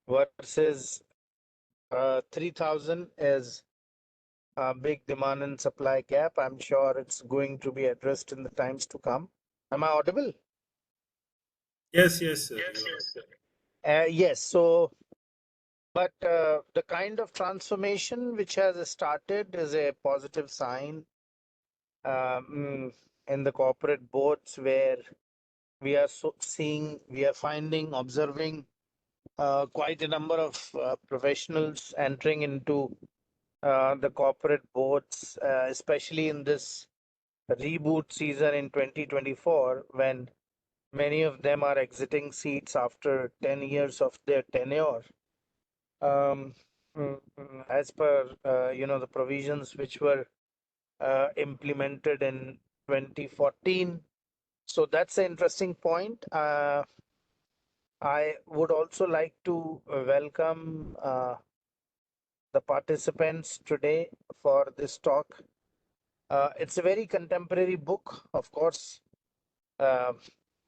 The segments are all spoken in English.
versus 3,000 is a big demand and supply gap. I'm sure it's going to be addressed in the times to come. Am I audible? Yes, yes, sir. Yes, You are. yes, sir. Yes. So, but the kind of transformation which has started is a positive sign um, in the corporate boards where we are finding, observing quite a number of professionals entering into the corporate boards, especially in this reboot season in 2024, when many of them are exiting seats after 10 years of their tenure. Um, as per the provisions which were implemented in 2014. So that's an interesting point. I would also like to welcome the participants today for this talk. It's a very contemporary book, of course, uh,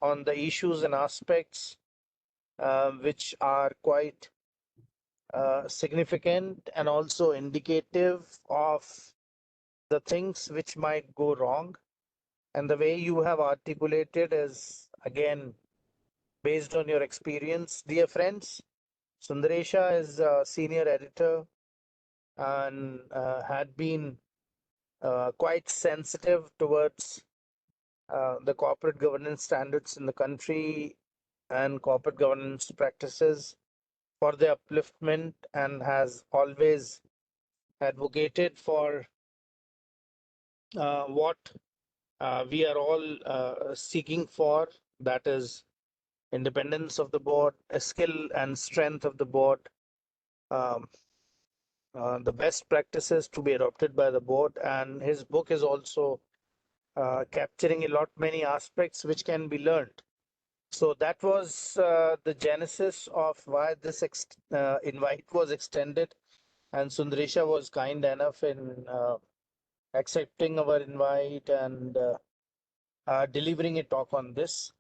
on the issues and aspects which are quite significant and also indicative of the things which might go wrong. And the way you have articulated is, again, based on your experience, dear friends. Sundaresha is a senior editor and had been quite sensitive towards the corporate governance standards in the country and corporate governance practices for the upliftment, and has always advocated for what we are all seeking for, that is independence of the board, a skill and strength of the board, um, the best practices to be adopted by the board. And his book is also capturing a lot many aspects which can be learned. So that was the genesis of why this invite was extended, and Sundaresha was kind enough in accepting our invite and delivering a talk on this.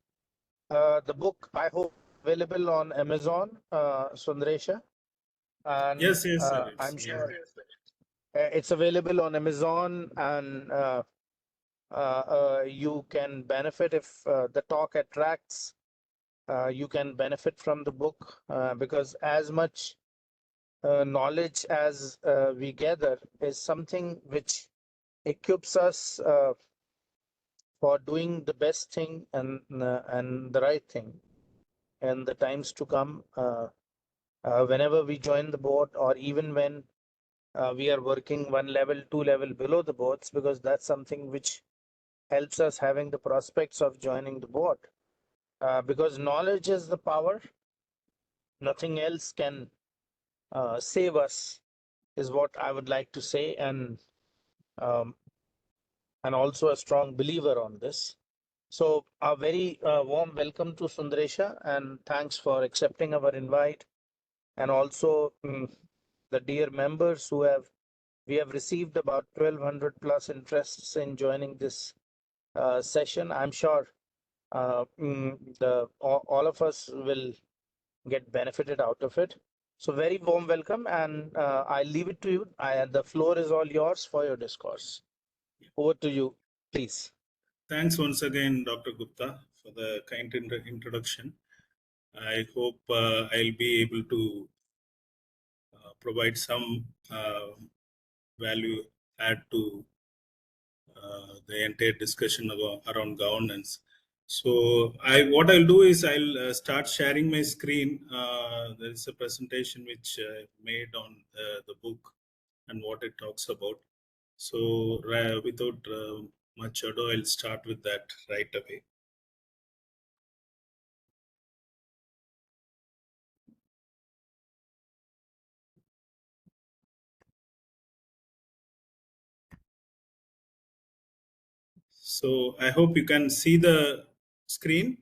The book, I hope, available on Amazon, Sundaresha, and Yes, yes, sir. It's I'm sure it's available on Amazon, and you can benefit if the talk attracts. You can benefit from the book because as much knowledge as we gather is something which equips us for doing the best thing and the right thing in the times to come. Whenever we join the board, or even when we are working one level, two level below the boards, because that's something which helps us having the prospects of joining the board. Because knowledge is the power, nothing else can save us, is what I would like to say, um, and also a strong believer on this. So a very warm welcome to Sundaresha, and thanks for accepting our invite, and also the dear members who have we have received about 1,200 plus interests in joining this session. I'm sure all of us will get benefited out of it. So very warm welcome, and I leave it to you. The floor is all yours for your discourse. Over to you, please. Thanks once again, Dr. Gupta, for the kind introduction. I hope I'll be able to provide some value add to the entire discussion around governance. So, what I'll do is I'll start sharing my screen. There is a presentation which I made on the book and what it talks about. So, without much ado, I'll start with that right away. So I hope you can see the screen.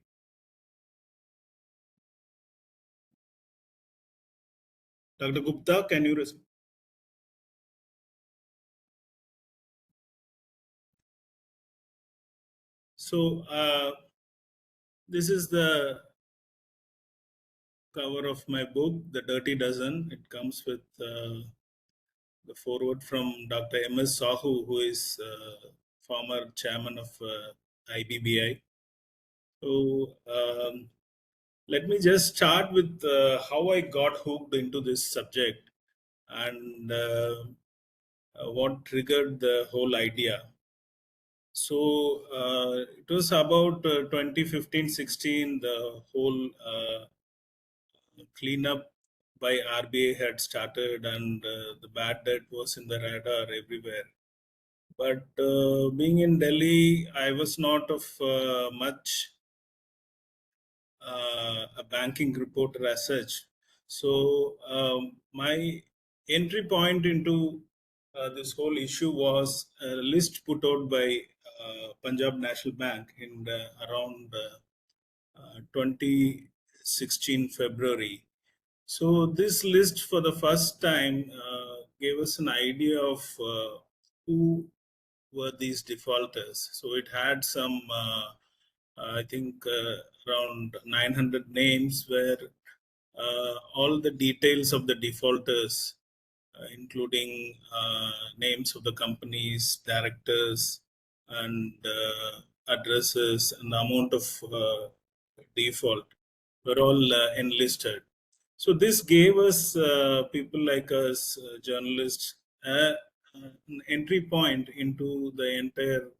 Dr. Gupta, can you respond? So this is the cover of my book, The Dirty Dozen. It comes with the foreword from Dr. M.S. Sahu, who is former chairman of IBBI. So let me just start with how I got hooked into this subject and what triggered the whole idea. So it was about 2015-16, the whole cleanup by RBI had started, and the bad debt was in the radar everywhere. But being in Delhi, I was not of much a banking reporter as such. So my entry point into this whole issue was a list put out by Punjab National Bank in around 2016 February. So this list for the first time gave us an idea of who were these defaulters. So it had some, I think, around 900 names where all the details of the defaulters, including names of the companies, directors, and addresses, and the amount of default were all enlisted. So this gave us people like us, journalists, an entry point into the entire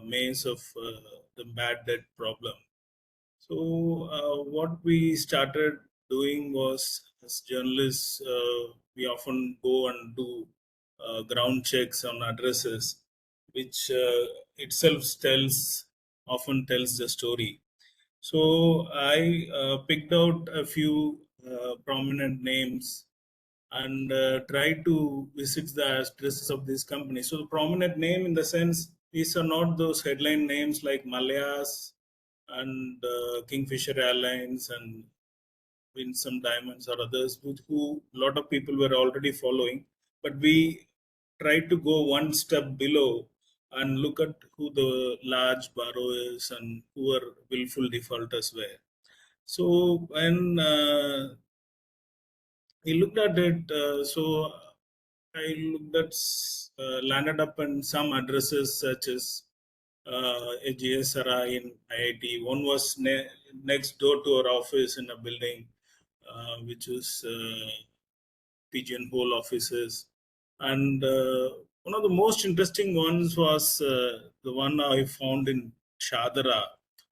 maze of the bad debt problem. So what we started doing was, as journalists, we often go and do ground checks on addresses, which itself often tells the story. So I picked out a few prominent names and tried to visit the addresses of these companies. So the prominent name, in the sense, these are not those headline names like Malayas and Kingfisher Airlines and Win Some Diamonds or others, with who a lot of people were already following. But we tried to go one step below and look at who the large borrowers and who are willful defaulters were. So when we looked at it, so I looked at, landed up in some addresses such as a GSRI in IIT. One was next door to our office in a building, which was pigeonhole offices. And one of the most interesting ones was the one I found in Shadara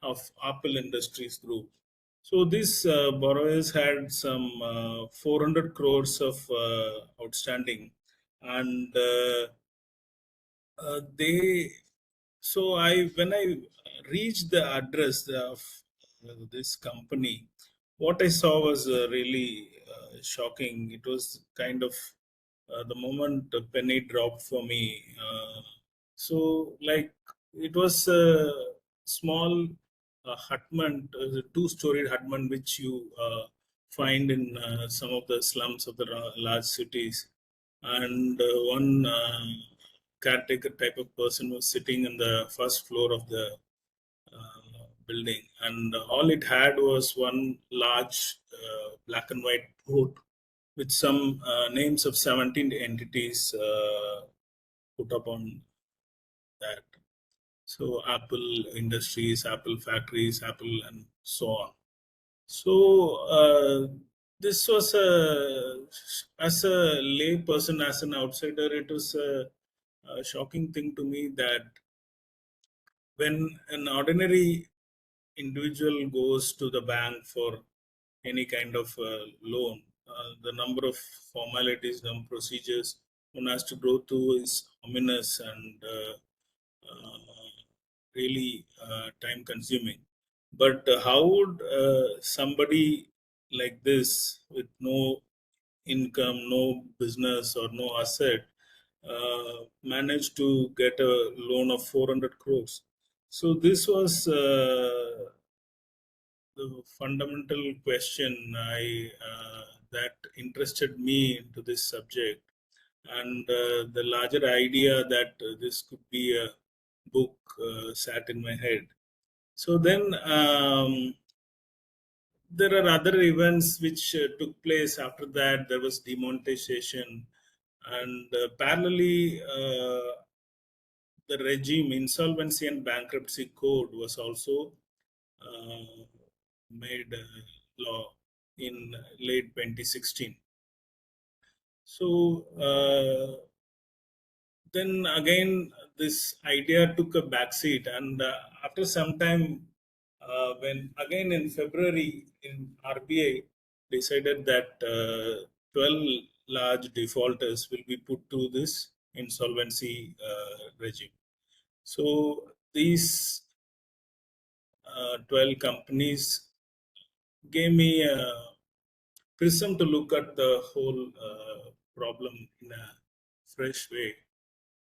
of Apple Industries Group. So these borrowers had some 400 crores of outstanding, and they. So I when I reached the address of this company, what I saw was really shocking. It was kind of the moment a penny dropped for me. So, like, it was a small hutment, a two-storied hutment, which you find in some of the slums of the large cities. And one caretaker type of person was sitting in the first floor of the building, and all it had was one large black and white board with some names of 17 entities put up on that. So Apple Industries, Apple Factories, Apple, and so on. So this was as a lay person, as an outsider, it was a shocking thing to me that when an ordinary individual goes to the bank for any kind of loan, the number of formalities and procedures one has to go through is ominous and really time consuming. But how would somebody like this, with no income, no business, or no asset, manage to get a loan of 400 crores? So this was the fundamental question that interested me into this subject, and the larger idea that this could be a book sat in my head. So then there are other events which took place after that. There was demonetization, and parallelly, the regime insolvency and bankruptcy code was also uh, made law in late 2016. So then again, this idea took a backseat, and after some time, when again in February, in RBI decided that 12 large defaulters will be put to this insolvency regime. So these 12 companies gave me a prism to look at the whole problem in a fresh way,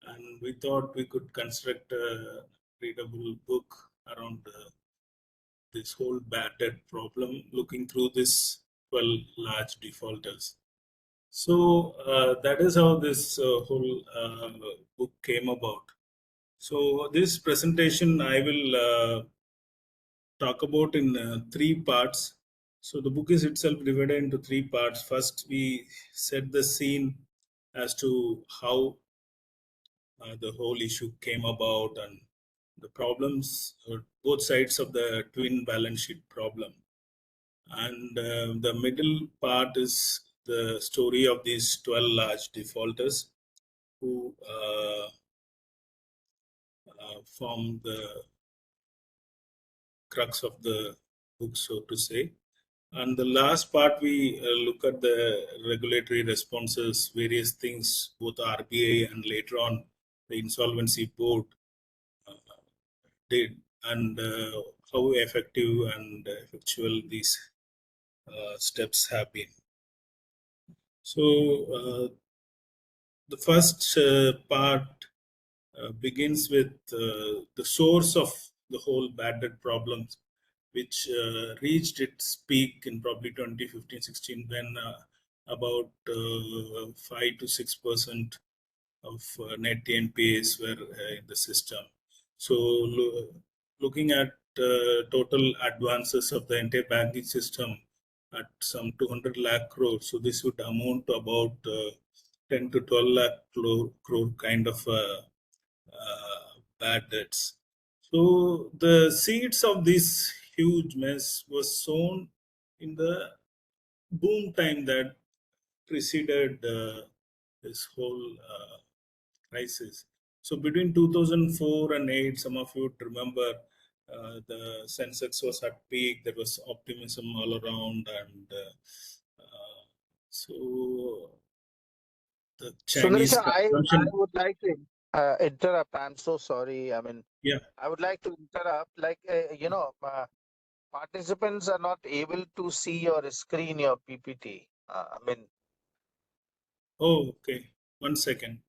and we thought we could construct a readable book around this whole bad debt problem, looking through this 12 large defaulters. So that is how this whole book came about. So this presentation I will talk about in three parts. So the book is itself divided into three parts. First, we set the scene as to how the whole issue came about and the problems, both sides of the twin balance sheet problem. And the middle part is the story of these 12 large defaulters who form the crux of the book, so to say. And the last part, we look at the regulatory responses, various things, both RBI and later on the insolvency board uh, did, and how effective and effectual these steps have been. So the first part begins with the source of the whole bad debt problems, which reached its peak in probably 2015-16 when about 5 to 6% of net NPAs were in the system. So, looking at total advances of the entire banking system at some 200 lakh crore, so this would amount to about 10 to 12 lakh crore kind of bad debts. So the seeds of this huge mess was sown in the boom time that preceded this whole crisis. So between 2004 and 8, some of you would remember the Sensex was at peak. There was optimism all around, and so the Chinese Sundaresha, I consumption. would like to interrupt. I'm so sorry. I mean, Yeah. I would like to interrupt. Like, participants are not able to see your screen, your PPT. I mean, Oh, okay. 1 second.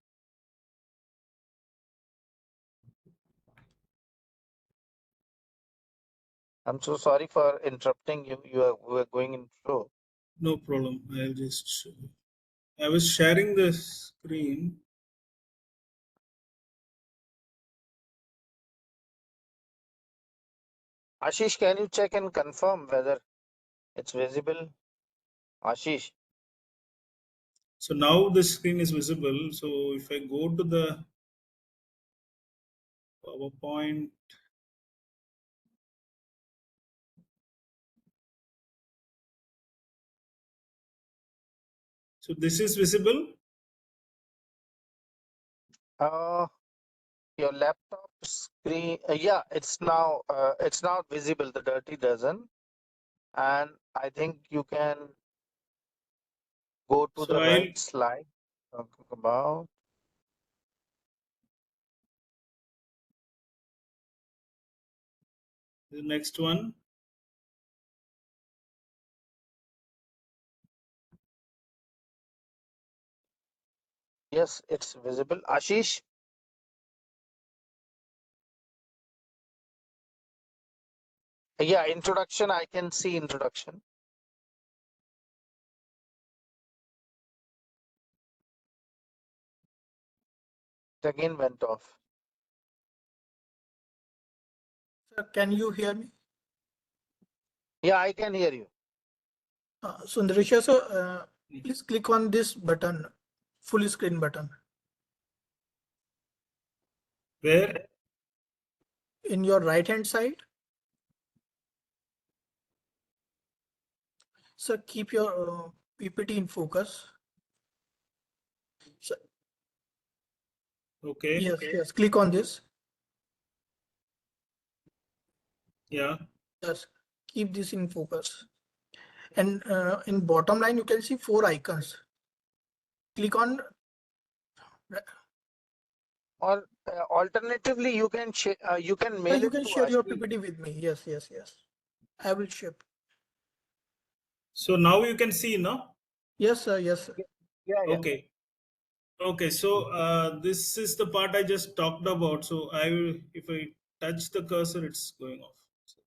I'm so sorry for interrupting you. We are going in flow. No problem. I'll just. I was sharing the screen. Ashish, can you check and confirm whether it's visible? Ashish, So now the screen is visible. So if I go to the PowerPoint, so this is visible. uh, your laptop screen, yeah, it's now visible. The dirty dozen, and I think you can go to So the I'll right slide. Talking about the next one. yes, it's visible. Ashish, yeah, introduction. I can see introduction. It again went off. Sir, can you hear me? Yeah, I can hear you. Sundaresha, so please click on this button, full screen button Where? in your right hand side. So keep your PPT in focus. So, Okay. yes, click on this. Yeah. Yes, keep this in focus. And in bottom line, you can see 4 icons. Click on, Or alternatively, you can mail you it can to share us. your PPT with me. Yes. I will share. So now you can see, no? Yes, sir. Yes, sir. Yeah. Okay. Okay. So this is the part I just talked about. So I will, if I touch the cursor, it's going off.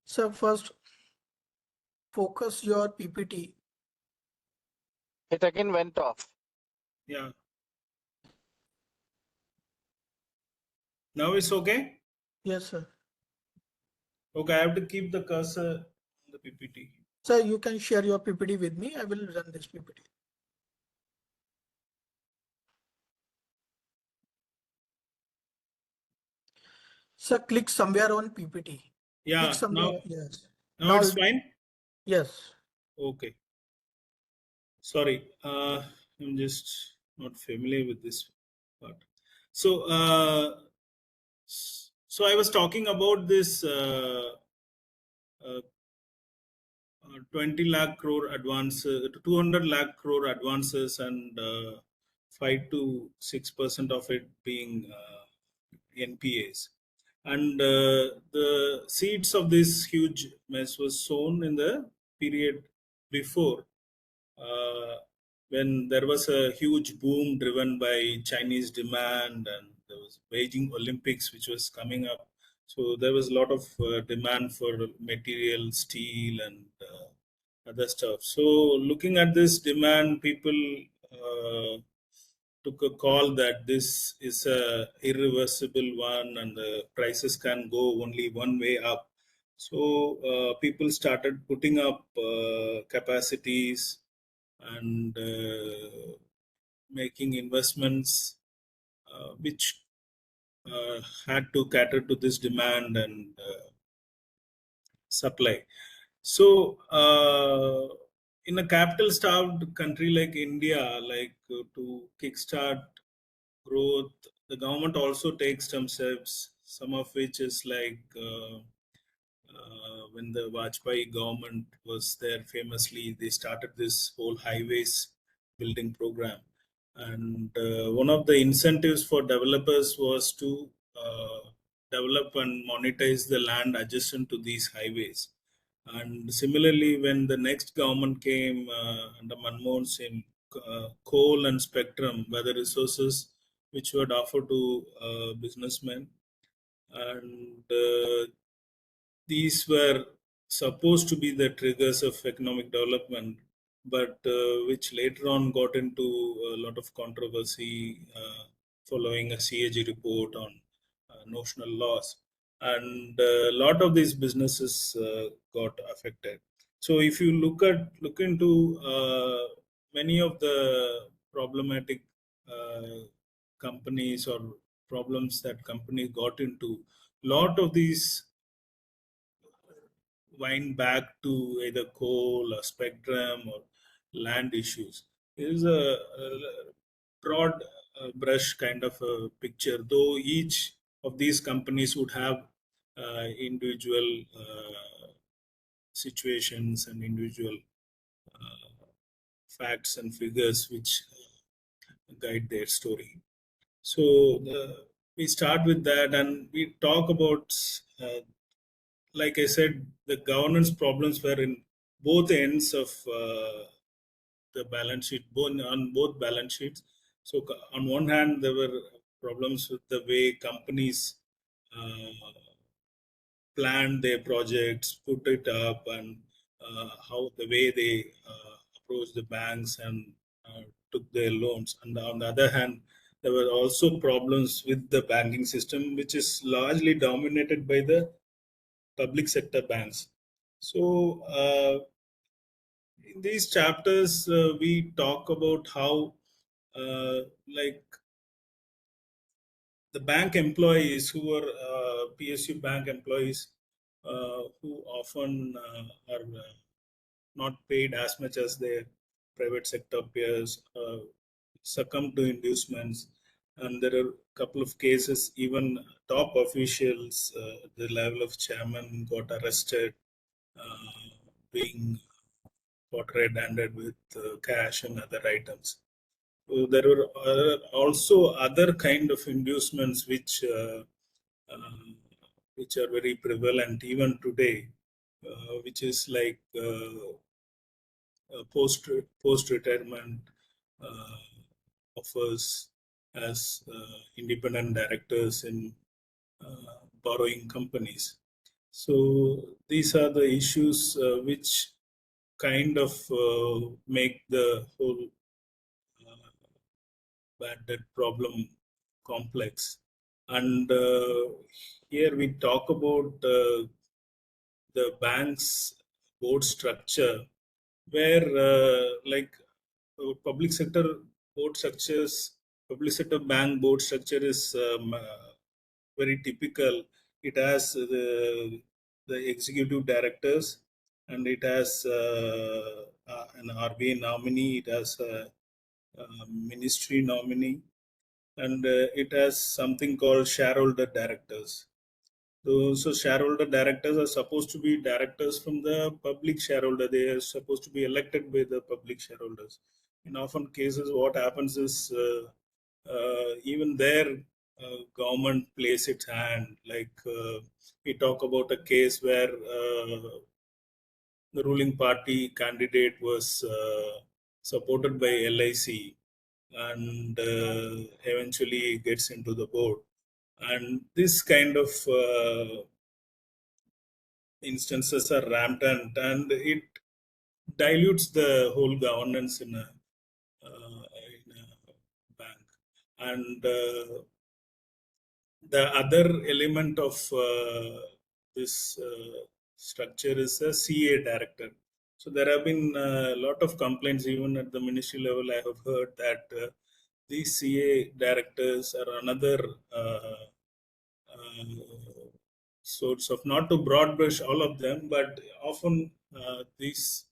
So first, focus your PPT. It again went off. Yeah. Now it's okay. Yes, sir. Okay. I have to keep the cursor on the PPT. So you can share your PPT with me. I will run this PPT. So click somewhere on PPT. Click Yeah. somewhere. Yes. Now Now, it's fine. yes. Okay. Sorry. I'm just not familiar with this part. So so I was talking about this 20 lakh crore advance, 200 lakh crore advances, and 5 to 6% of it being NPAs. And the seeds of this huge mess was sown in the period before, uh, when there was a huge boom driven by Chinese demand, and there was Beijing Olympics which was coming up. So there was a lot of demand for material, steel, and other stuff. So looking at this demand, people took a call that this is a irreversible one, and the prices can go only one way up. So people started putting up capacities and making investments which had to cater to this demand and supply. So, in a capital-starved country like India, like to kickstart growth, the government also takes some steps. Some of which is like when the Vajpayee government was there, famously they started this whole highways building program, and one of the incentives for developers was to develop and monetize the land adjacent to these highways. And similarly, when the next government came under Manmohan Singh, coal and spectrum were the resources which were offered to businessmen, and these were supposed to be the triggers of economic development, but which later on got into a lot of controversy following a CAG report on notional loss, and a lot of these businesses got affected. So if you look into many of the problematic companies or problems that companies got into, lot of these wind back to either coal or spectrum or land issues. It is a broad brush kind of a picture, though each of these companies would have individual situations and individual facts and figures which guide their story. So we start with that, and we talk about like I said, the governance problems were in both ends of the balance sheet, on both balance sheets. So on one hand, there were problems with the way companies uh, planned their projects, put it up, and how the way they approached the banks and took their loans. And on the other hand, there were also problems with the banking system, which is largely dominated by the public sector banks. So in these chapters, we talk about how, like, the bank employees who are PSU bank employees, who often are not paid as much as their private sector peers, succumb to inducements. And there are a couple of cases, even top officials, the level of chairman got arrested, being caught red-handed with cash and other items. So there were also other kind of inducements which are very prevalent even today, which is like post retirement uh, offers as independent directors in borrowing companies. So these are the issues which kind of make the whole bad debt problem complex. And here we talk about the bank's board structure, where public sector board structures, public sector bank board structure is very typical. It has the executive directors, and it has an RBI nominee, it has a ministry nominee, and it has something called shareholder directors. So shareholder directors are supposed to be directors from the public shareholder. They are supposed to be elected by the public shareholders. In often cases, what happens is even there, government plays its hand. Like we talk about a case where the ruling party candidate was supported by LIC, and eventually gets into the board. And this kind of instances are rampant, and it dilutes the whole governance in a bank. And the other element of this structure is a CA director. So there have been a lot of complaints, even at the ministry level. I have heard that these CA directors are another sorts of, not to broad brush all of them, but often this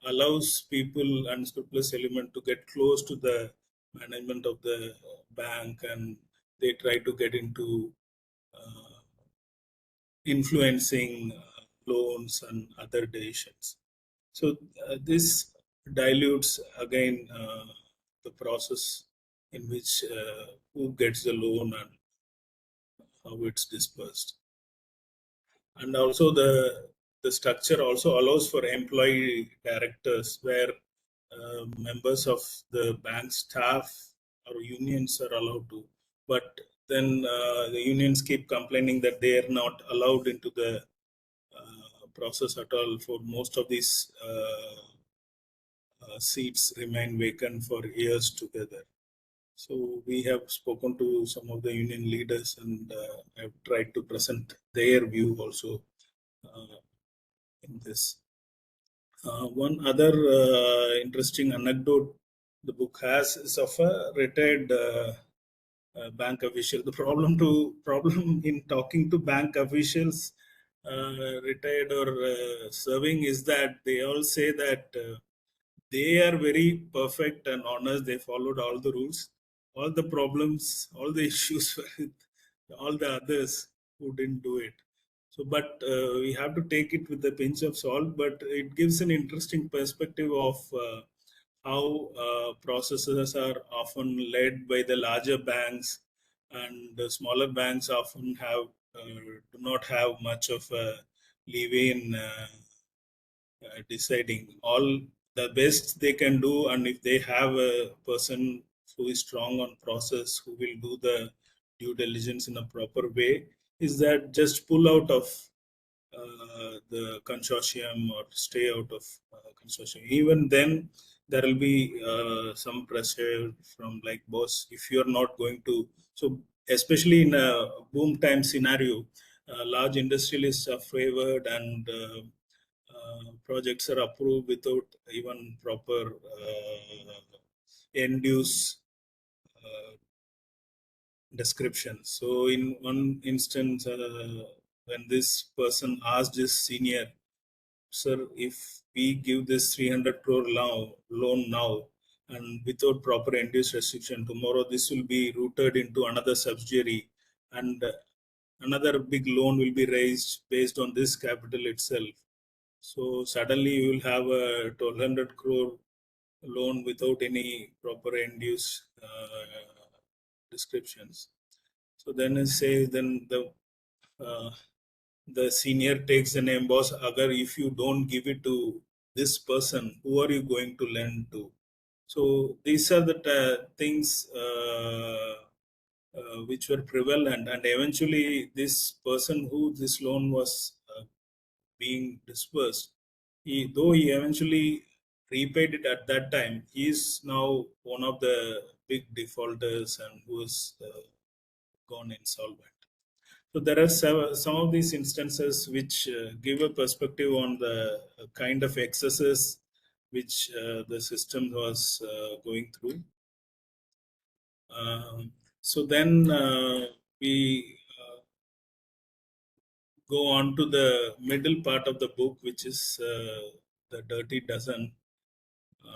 allows people, unscrupulous element, to get close to the management of the bank, and they try to get into uh, influencing loans and other decisions. So this dilutes again the process in which who gets the loan and how it's dispersed. And also the structure also allows for employee directors, where members of the bank staff or unions are allowed to, but then the unions keep complaining that they are not allowed into the process at all. For most of these seats remain vacant for years together. So we have spoken to some of the union leaders, and have tried to present their view also in this. One other interesting anecdote the book has is of a retired bank official. The problem in talking to bank officials, retired or serving, is that they all say that they are very perfect and honest. They followed all the rules. All the problems, all the issues were with all the others who didn't do it. So, but we have to take it with a pinch of salt. But it gives an interesting perspective of how processes are often led by the larger banks, and the smaller banks often do not have much of a leeway in deciding. All the best they can do, and if they have a person who is strong on process, who will do the due diligence in a proper way, is that just pull out of the consortium or stay out of consortium. Even then, there will be some pressure from, like, boss, if you are not going to. So especially in a boom time scenario, large industrialists are favored, and projects are approved without even proper end use description. So in one instance, when this person asked his senior, sir, if we give this 300 crore loan now and without proper end use restriction, tomorrow this will be routed into another subsidiary and another big loan will be raised based on this capital itself. So suddenly you will have a 1200 crore loan without any proper end use descriptions. So then I say, then the senior takes the name, boss, agar if you don't give it to this person, who are you going to lend to? So these are the things which were prevalent, and eventually this person who this loan was being dispersed, though he eventually repaid it at that time, he is now one of the big defaulters and who has gone insolvent. So there are some of these instances which give a perspective on the kind of excesses which the system was going through. So then we go on to the middle part of the book, which is the Dirty Dozen,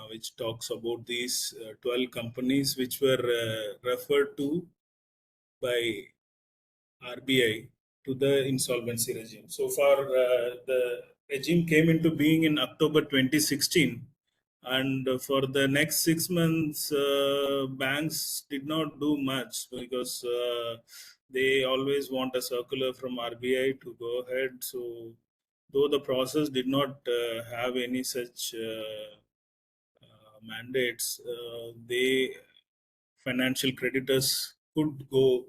which talks about these 12 companies which were referred to by RBI to the insolvency regime. So far, the regime came into being in October 2016, and for the next 6 months, banks did not do much because they always want a circular from RBI to go ahead. So, though the process did not have any such mandates, they financial creditors could go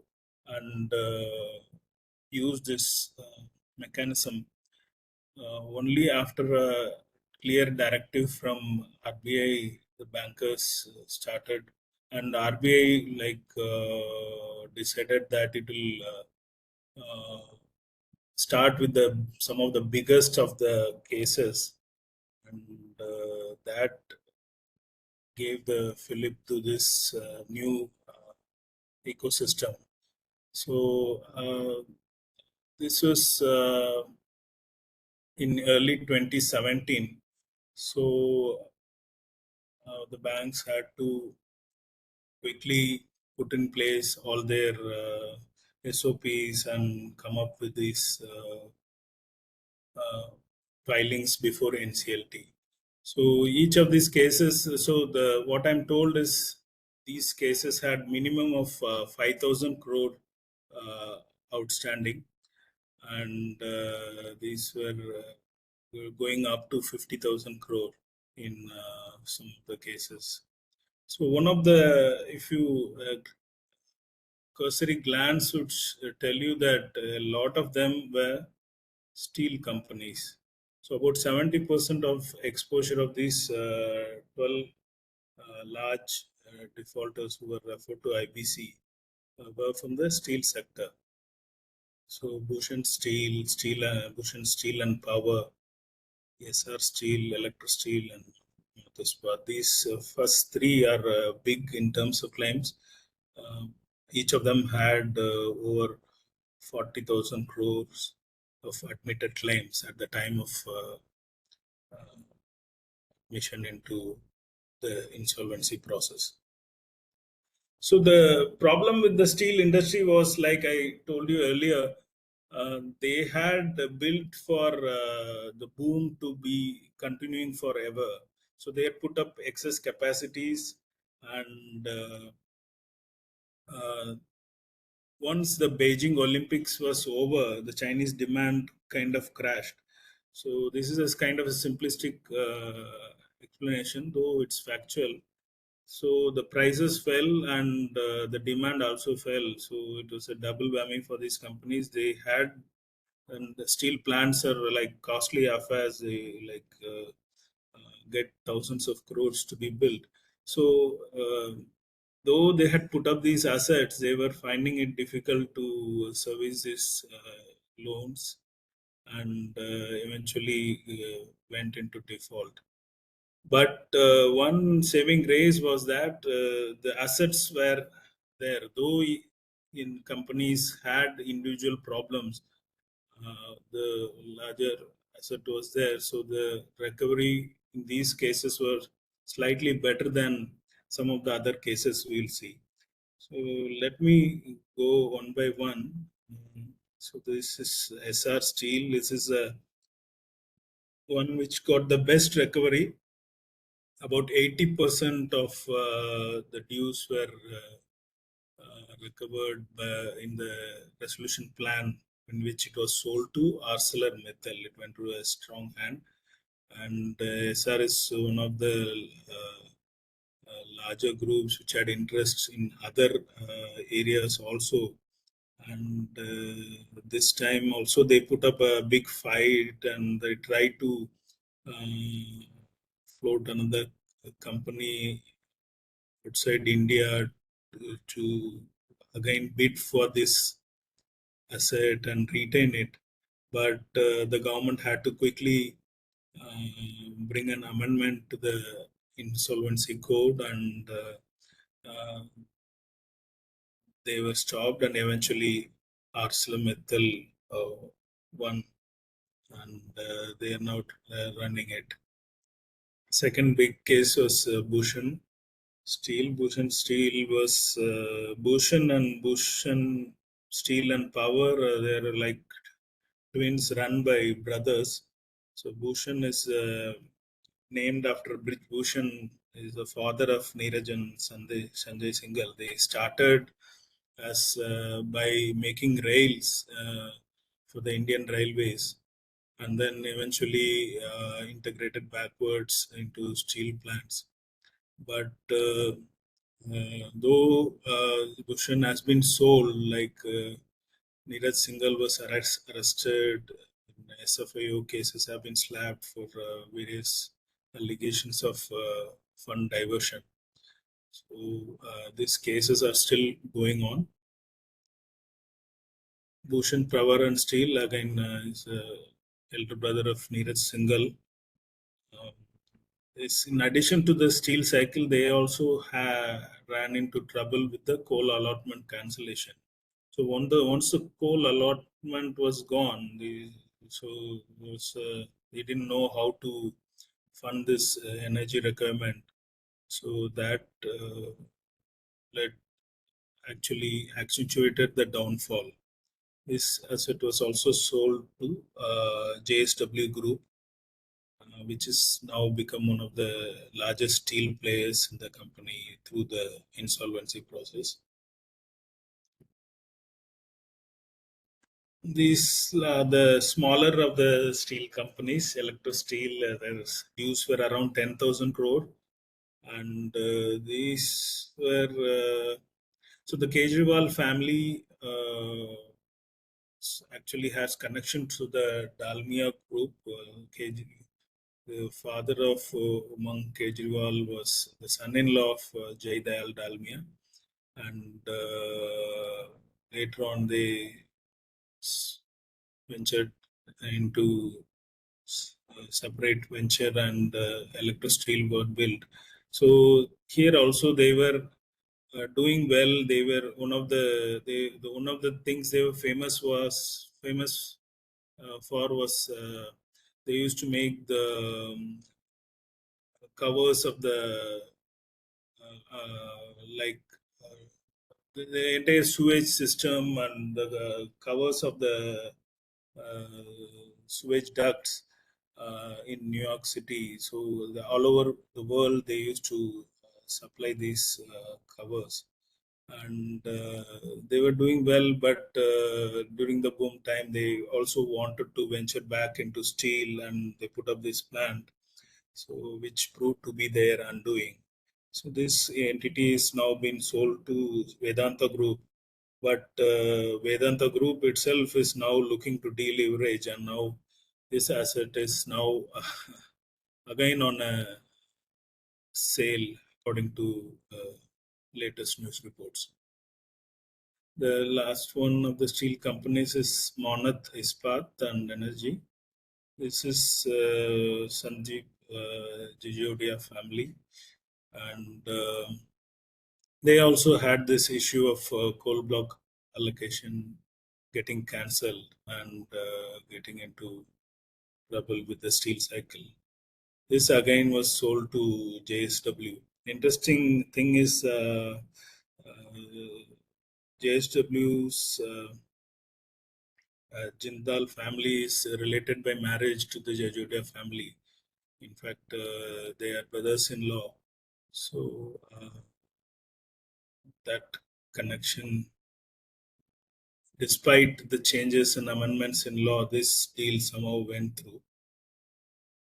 and use this mechanism only after a clear directive from RBI. The bankers started, and RBI decided that it will start with the some of the biggest of the cases, and that gave the fillip to this new ecosystem. So this was in early 2017. So the banks had to quickly put in place all their SOPs and come up with these filings before NCLT. So each of these cases, so the what I'm told is these cases had minimum of 5,000 crore outstanding, and these were going up to 50,000 crore in some of the cases. So one of the, if you cursory glance would tell you that a lot of them were steel companies. So about 70% of exposure of these 12 large defaulters who were referred to IBC were from the steel sector. So Bhushan Steel, Bhushan Steel and Power, SR Steel, Electro Steel, and these first three are big in terms of claims. Each of them had over 40,000 crores of admitted claims at the time of admission into the insolvency process. So the problem with the steel industry was, like I told you earlier, they had built for the boom to be continuing forever. So they had put up excess capacities, and once the Beijing Olympics was over, the Chinese demand kind of crashed. So this is a kind of a simplistic explanation, though it's factual. So the prices fell and the demand also fell. So it was a double whammy for these companies. They had, and the steel plants are like costly affairs. They get thousands of crores to be built. So though they had put up these assets, they were finding it difficult to service these loans, and eventually went into default. But one saving grace was that the assets were there, though in companies had individual problems. The larger asset was there, so the recovery in these cases were slightly better than some of the other cases we'll see. So let me go one by one. So this is SR Steel. This is a one which got the best recovery. About 80% of the dues were recovered in the resolution plan in which it was sold to ArcelorMittal. It went to a strong hand, and SR is one of the larger groups which had interests in other areas also. And this time also they put up a big fight and they tried to float another company outside India to again bid for this asset and retain it. But the government had to quickly bring an amendment to the insolvency code, and they were stopped, and eventually ArcelorMittal won, and they are now running it. Second big case was Bhushan Steel. Bhushan Steel was Bhushan and Bhushan Steel and Power. They're like twins run by brothers. So Bhushan is named after Brij Bhushan, is the father of Neeraj and Sanjay Singhal. They started as by making rails for the Indian Railways, and then eventually integrated backwards into steel plants. But though Bhushan has been sold, like Neeraj Singhal was arrested, SFIO cases have been slapped for various allegations of fund diversion. So these cases are still going on. Bhushan Power and Steel again is elder brother of Neeraj Singhal. In addition to the steel cycle, they also ran into trouble with the coal allotment cancellation. So once the coal allotment was gone, they didn't know how to fund this energy requirement. So that led actually accentuated the downfall. This asset was also sold to JSW Group, which is now become one of the largest steel players in the company through the insolvency process. These are the smaller of the steel companies. Electro Steel, their dues were around 10,000 crore, and these were so the Kejriwal family actually has connection to the Dalmia group. The father of Umang Kejriwal was the son-in-law of Jai Dayal Dalmia, and later on they ventured into separate venture, and electro steel were built. So here also they were doing well. They were one of one of the things they were famous for was they used to make the covers of the like the entire sewage system and the covers of the sewage ducts in New York City. So all over the world, they used to supply these covers, and they were doing well. But during the boom time, they also wanted to venture back into steel, and they put up this plant, so which proved to be their undoing. So this entity is now been sold to Vedanta Group, but Vedanta Group itself is now looking to deleverage, and now this asset is now again on a sale, according to latest news reports. The last one of the steel companies is Monat Ispat and Energy. This is Sanjeev Jijodia family, and they also had this issue of coal block allocation getting cancelled and getting into trouble with the steel cycle. This again was sold to JSW. Interesting thing is JSW's Jindal family is related by marriage to the Jajodia family. In fact, they are brothers-in-law. So that connection, despite the changes and amendments in law, this deal somehow went through.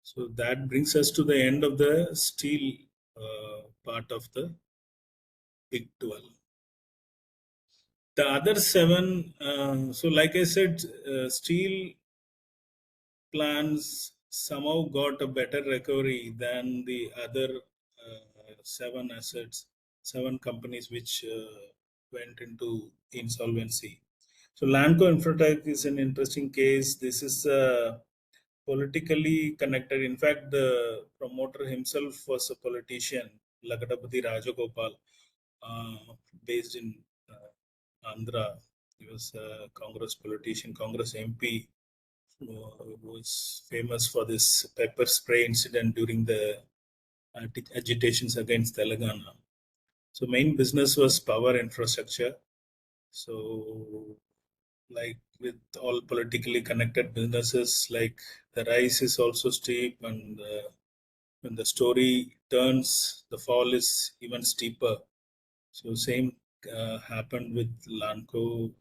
So that brings us to the end of the steel part of the Big 12. The other seven, so like I said, steel plants somehow got a better recovery than the other seven assets, seven companies which went into insolvency. So Lanco Infratech is an interesting case. This is politically connected. In fact, the promoter himself was a politician, Lagadapati Rajagopal, based in Andhra. He was a Congress politician, Congress MP, who was famous for this pepper spray incident during the agitations against Telangana. So main business was power infrastructure. So like with all politically connected businesses, like the rise is also steep, and when the story turns, the fall is even steeper. So same happened with Lanco.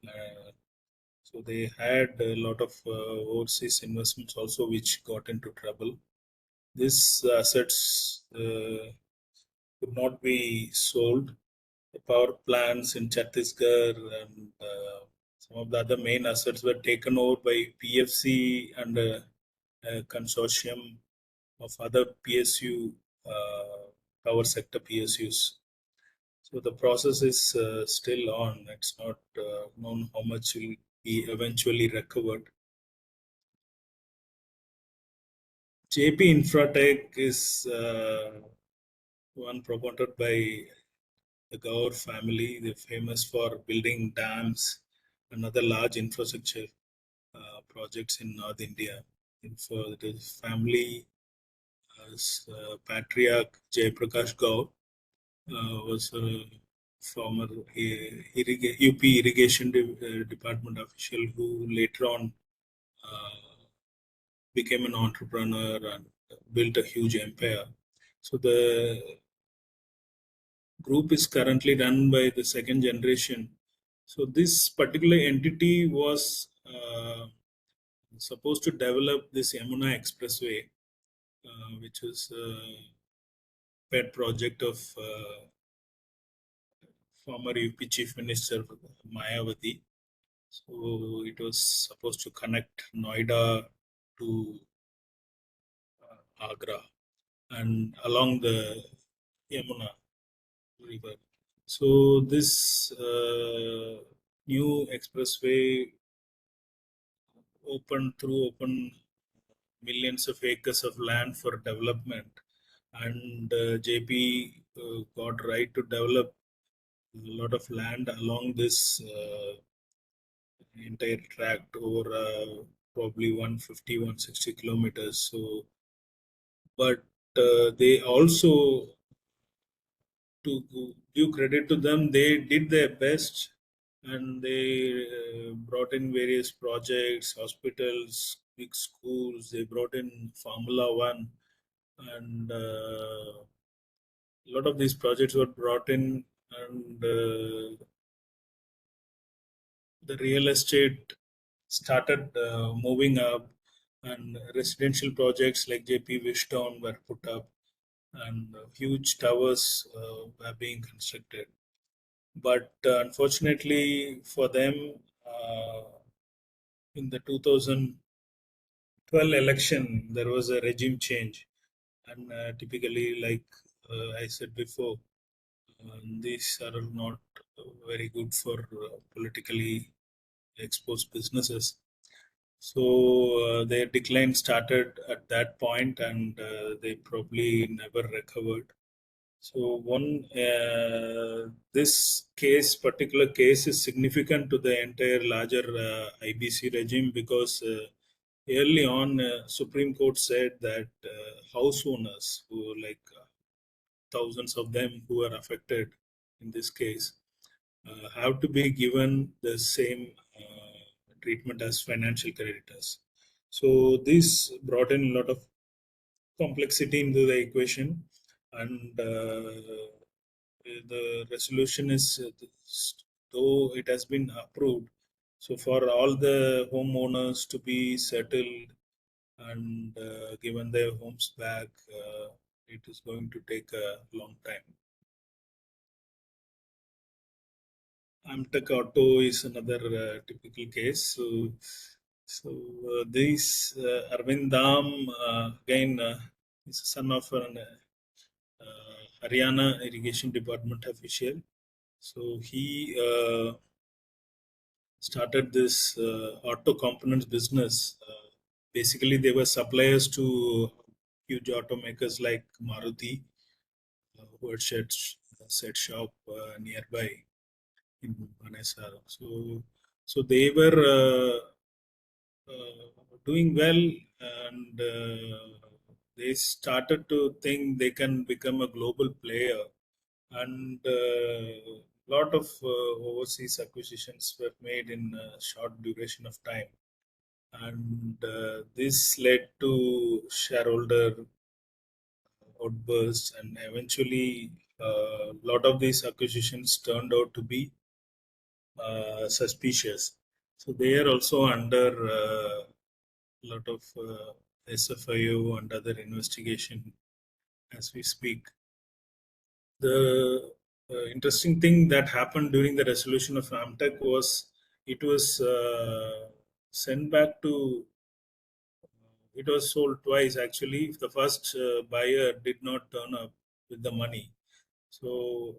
So they had a lot of overseas investments also, which got into trouble. These assets could not be sold. The power plants in Chhattisgarh and some of the other main assets were taken over by PFC and a consortium of other PSU, power sector PSUs. So the process is still on. It's not known how much will be eventually recovered. JP Infratech is one promoted by the Gaur family. They're famous for building dams and other large infrastructure projects in North India. And for the family, patriarch Jayaprakash Gaur was a former UP irrigation department official who later on became an entrepreneur and built a huge empire. So the group is currently run by the second generation. So this particular entity was supposed to develop this Yamuna Expressway, which was a pet project of former UP Chief Minister Mayawati. So it was supposed to connect Noida to Agra and along the Yamuna river. So this new expressway open millions of acres of land for development, and JP got right to develop a lot of land along this entire tract over probably 150 160 kilometers. So but they also, to give credit to them, they did their best, and they brought in various projects, hospitals, big schools. They brought in Formula One, and a lot of these projects were brought in, and the real estate started moving up, and residential projects like JP Wishtown were put up, and huge towers were being constructed. But unfortunately for them, uh, in the 2012 election, there was a regime change. And typically, like I said before, these are not very good for politically exposed businesses. So their decline started at that point, and they probably never recovered. So this particular case is significant to the entire larger IBC regime, because early on, Supreme Court said that house owners, who like thousands of them who are affected in this case, have to be given the same treatment as financial creditors. So this brought in a lot of complexity into the equation, and the resolution is, though it has been approved, so for all the homeowners to be settled and given their homes back, it is going to take a long time. Amtech Auto is another typical case. So this Arvind Dham, again, is a son of an Haryana Irrigation Department official. So he started this auto components business. Basically, they were suppliers to huge automakers like Maruti, who had set shop nearby in Manesar. So they were doing well, and they started to think they can become a global player, and a lot of overseas acquisitions were made in a short duration of time, and this led to shareholder outbursts, and eventually a lot of these acquisitions turned out to be suspicious. So they are also under a lot of SFIO and other investigation as we speak. The interesting thing that happened during the resolution of Amtech was it was sent back to. It was sold twice actually. The first buyer did not turn up with the money, so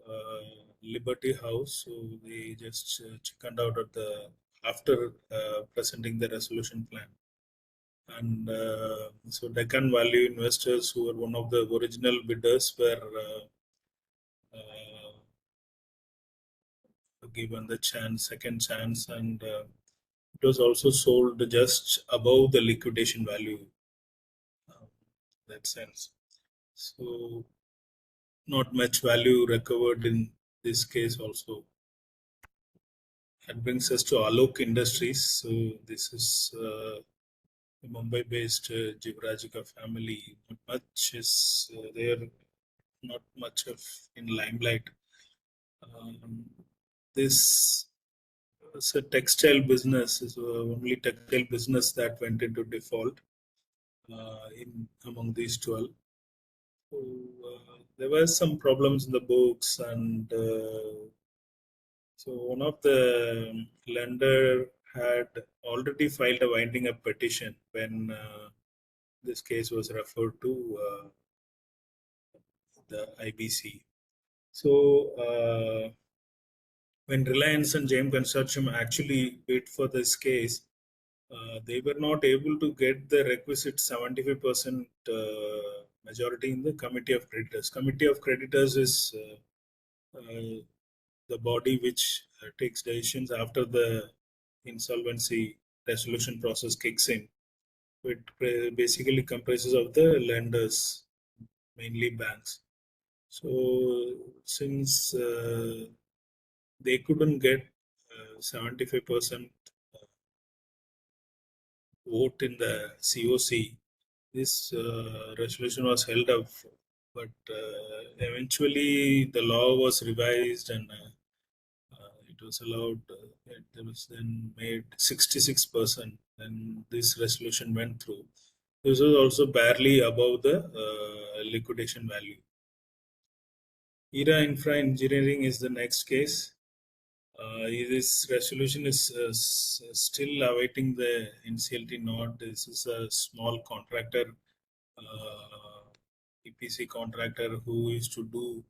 Liberty House, so they just chickened out at the after presenting the resolution plan, and so Deccan Value investors, who were one of the original bidders, were given the second chance, and it was also sold just above the liquidation value. That sense, so not much value recovered in this case also. That brings us to Alok Industries. So this is a Mumbai-based Jivrajika family. Not much is there, not much of in limelight. This is a textile business. Is only textile business that went into default in among these 12. So there were some problems in the books, and so one of the lender had already filed a winding up petition when this case was referred to the IBC. So when Reliance and JM Consortium actually bid for this case, they were not able to get the requisite 75% majority in the Committee of Creditors. Committee of Creditors is the body which takes decisions after the insolvency resolution process kicks in. It basically comprises of the lenders, mainly banks. So since they couldn't get 75% vote in the COC, this resolution was held up. But eventually the law was revised, and it was allowed. It was then made 66%. Then this resolution went through. This was also barely above the liquidation value. ERA Infra Engineering is the next case. This resolution is still awaiting the NCLT nod. This is a small contractor, EPC contractor, who used to do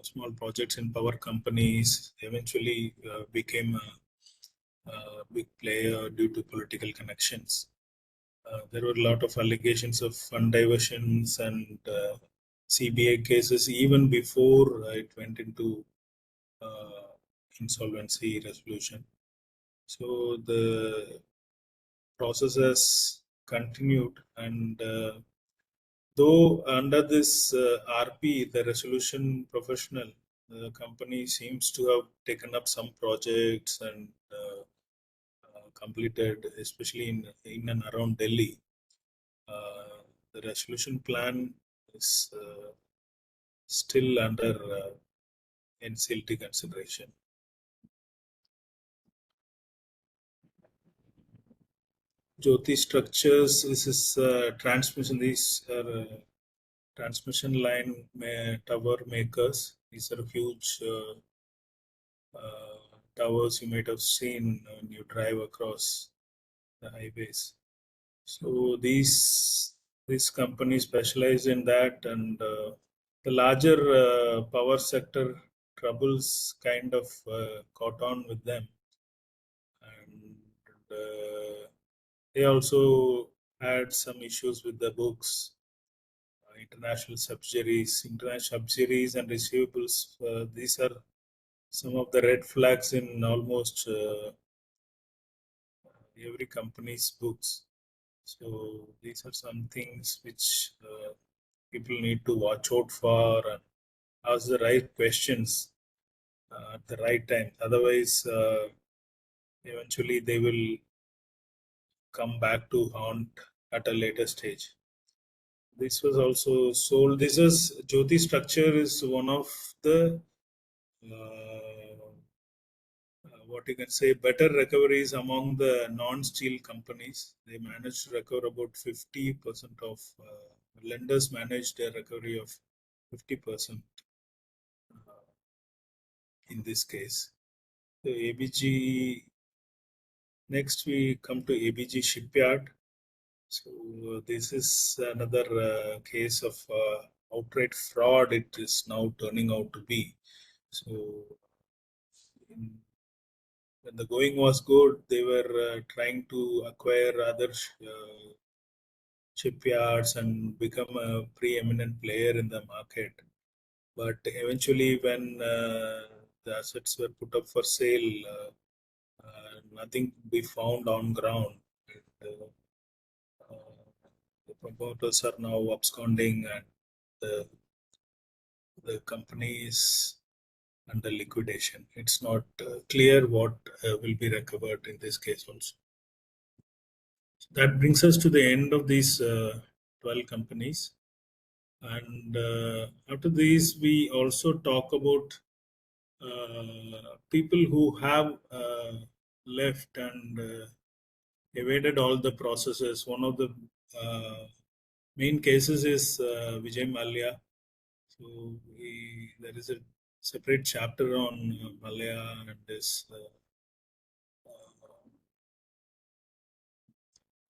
small projects in power companies. Eventually became a big player due to political connections. There were a lot of allegations of fund diversions and CBI cases even before it went into uh, insolvency resolution. So the process has continued, and though under this RP, the resolution professional, the company seems to have taken up some projects and completed, especially in and around Delhi. The resolution plan is still under NCLT consideration. Jyoti structures, this is transmission. These are transmission line tower makers. These are huge towers you might have seen when you drive across the highways. So these companies specialize in that, and the larger power sector troubles kind of caught on with them, and they also had some issues with the books, international subsidiaries and receivables. These are some of the red flags in almost every company's books. So these are some things which people need to watch out for and ask the right questions at the right time. Otherwise, eventually they will come back to haunt at a later stage. This was also sold. This is Jyoti Structure is one of the what you can say better recoveries among the non-steel companies. They managed to recover about 50% of lenders managed a recovery of 50% in this case. So ABG, next we come to ABG Shipyard. So this is another case of outright fraud. It is now turning out to be. So when the going was good, they were trying to acquire other shipyards and become a preeminent player in the market. But eventually, when the assets were put up for sale, nothing could be found on ground. And, the promoters are now absconding, and the company is under liquidation. It's not clear what will be recovered in this case also. That brings us to the end of these 12 companies. And after these, we also talk about people who have left and evaded all the processes. One of the main cases is Vijay Mallya. So there is a separate chapter on Mallya and his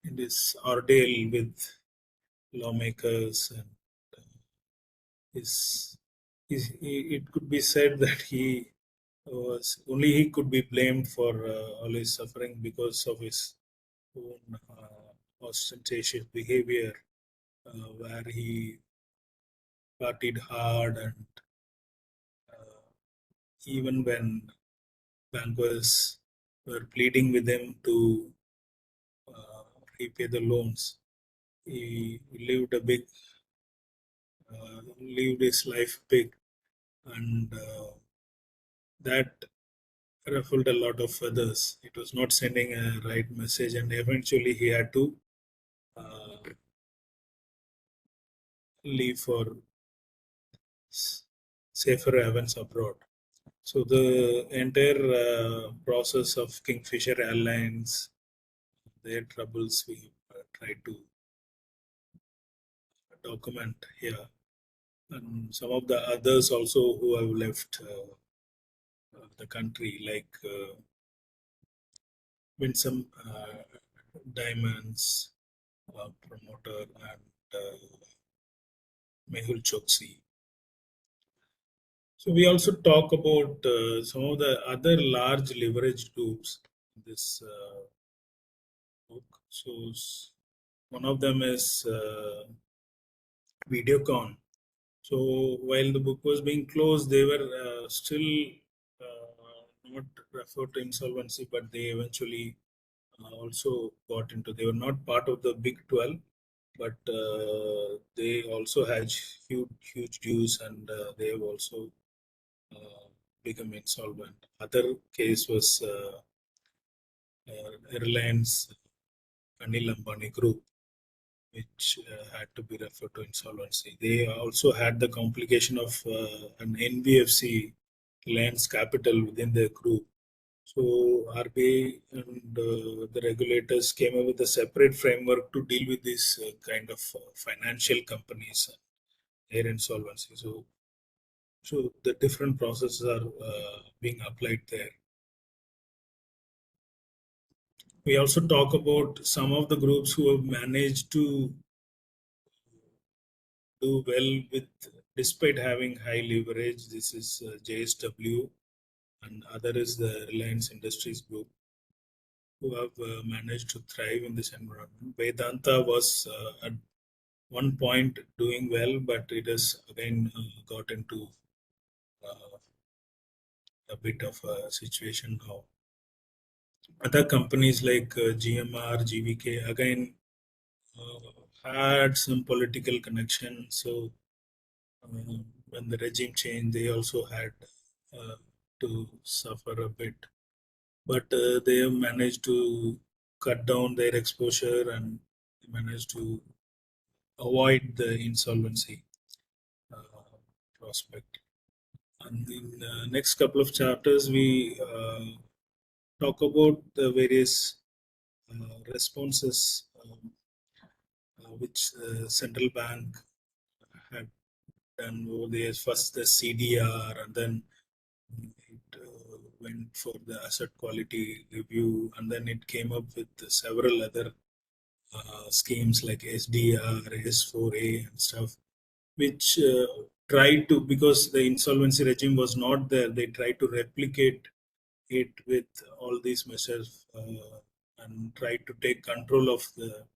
in this ordeal with lawmakers, and it could be said that he could be blamed for all his suffering because of his own ostentatious behavior, where he partied hard, and even when bankers were pleading with him to repay the loans, he lived his life big, and that ruffled a lot of feathers. It was not sending a right message, and eventually he had to uh, leave for safer havens abroad. So the entire process of Kingfisher Airlines, their troubles, we tried to document here, and some of the others also who have left the country, like Winsome Diamonds promoter and Mehul Choksi. So we also talk about some of the other large leverage groups this book. So one of them is Videocon. So while the book was being closed, they were still not referred to insolvency, but they eventually also got into. They were not part of the Big 12, but they also had huge dues, and they have also uh, become insolvent. Other case was Reliance Anil Ambani Group, which had to be referred to insolvency. They also had the complication of an NBFC, Reliance Capital, within their group. So RBI and the regulators came up with a separate framework to deal with these kind of financial companies and their insolvency. So the different processes are being applied there. We also talk about some of the groups who have managed to do well with, despite having high leverage. This is JSW, and other is the Reliance Industries Group, who have managed to thrive in this environment. Vedanta was at one point doing well, but it has again got into uh, a bit of a situation now. Other companies like GMR, GVK again had some political connection. So when the regime changed, they also had uh, to suffer a bit. But they have managed to cut down their exposure, and they managed to avoid the insolvency prospect. And in the next couple of chapters, we talk about the various responses which central bank had done over the years. First the CDR, and then it went for the asset quality review, and then it came up with several other schemes like SDR, S4A, and stuff, which tried to, because the insolvency regime was not there, they tried to replicate it with all these measures and tried to take control of the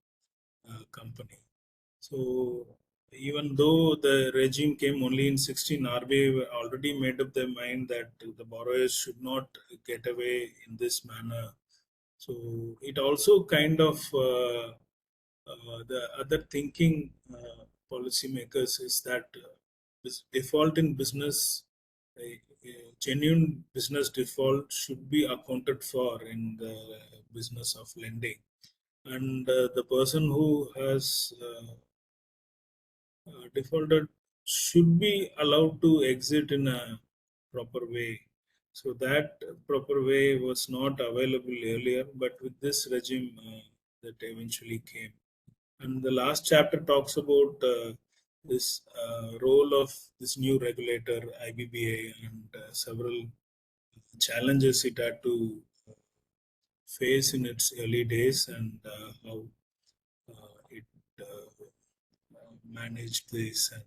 company. So even though the regime came only in 16, RBI already made up their mind that the borrowers should not get away in this manner. So it also kind of the other thinking policymakers is that this default in business, a genuine business default should be accounted for in the business of lending, and the person who has defaulted should be allowed to exit in a proper way. So that proper way was not available earlier, but with this regime, that eventually came. And the last chapter talks about this role of this new regulator, IBBA, and several challenges it had to face in its early days, and how it managed this and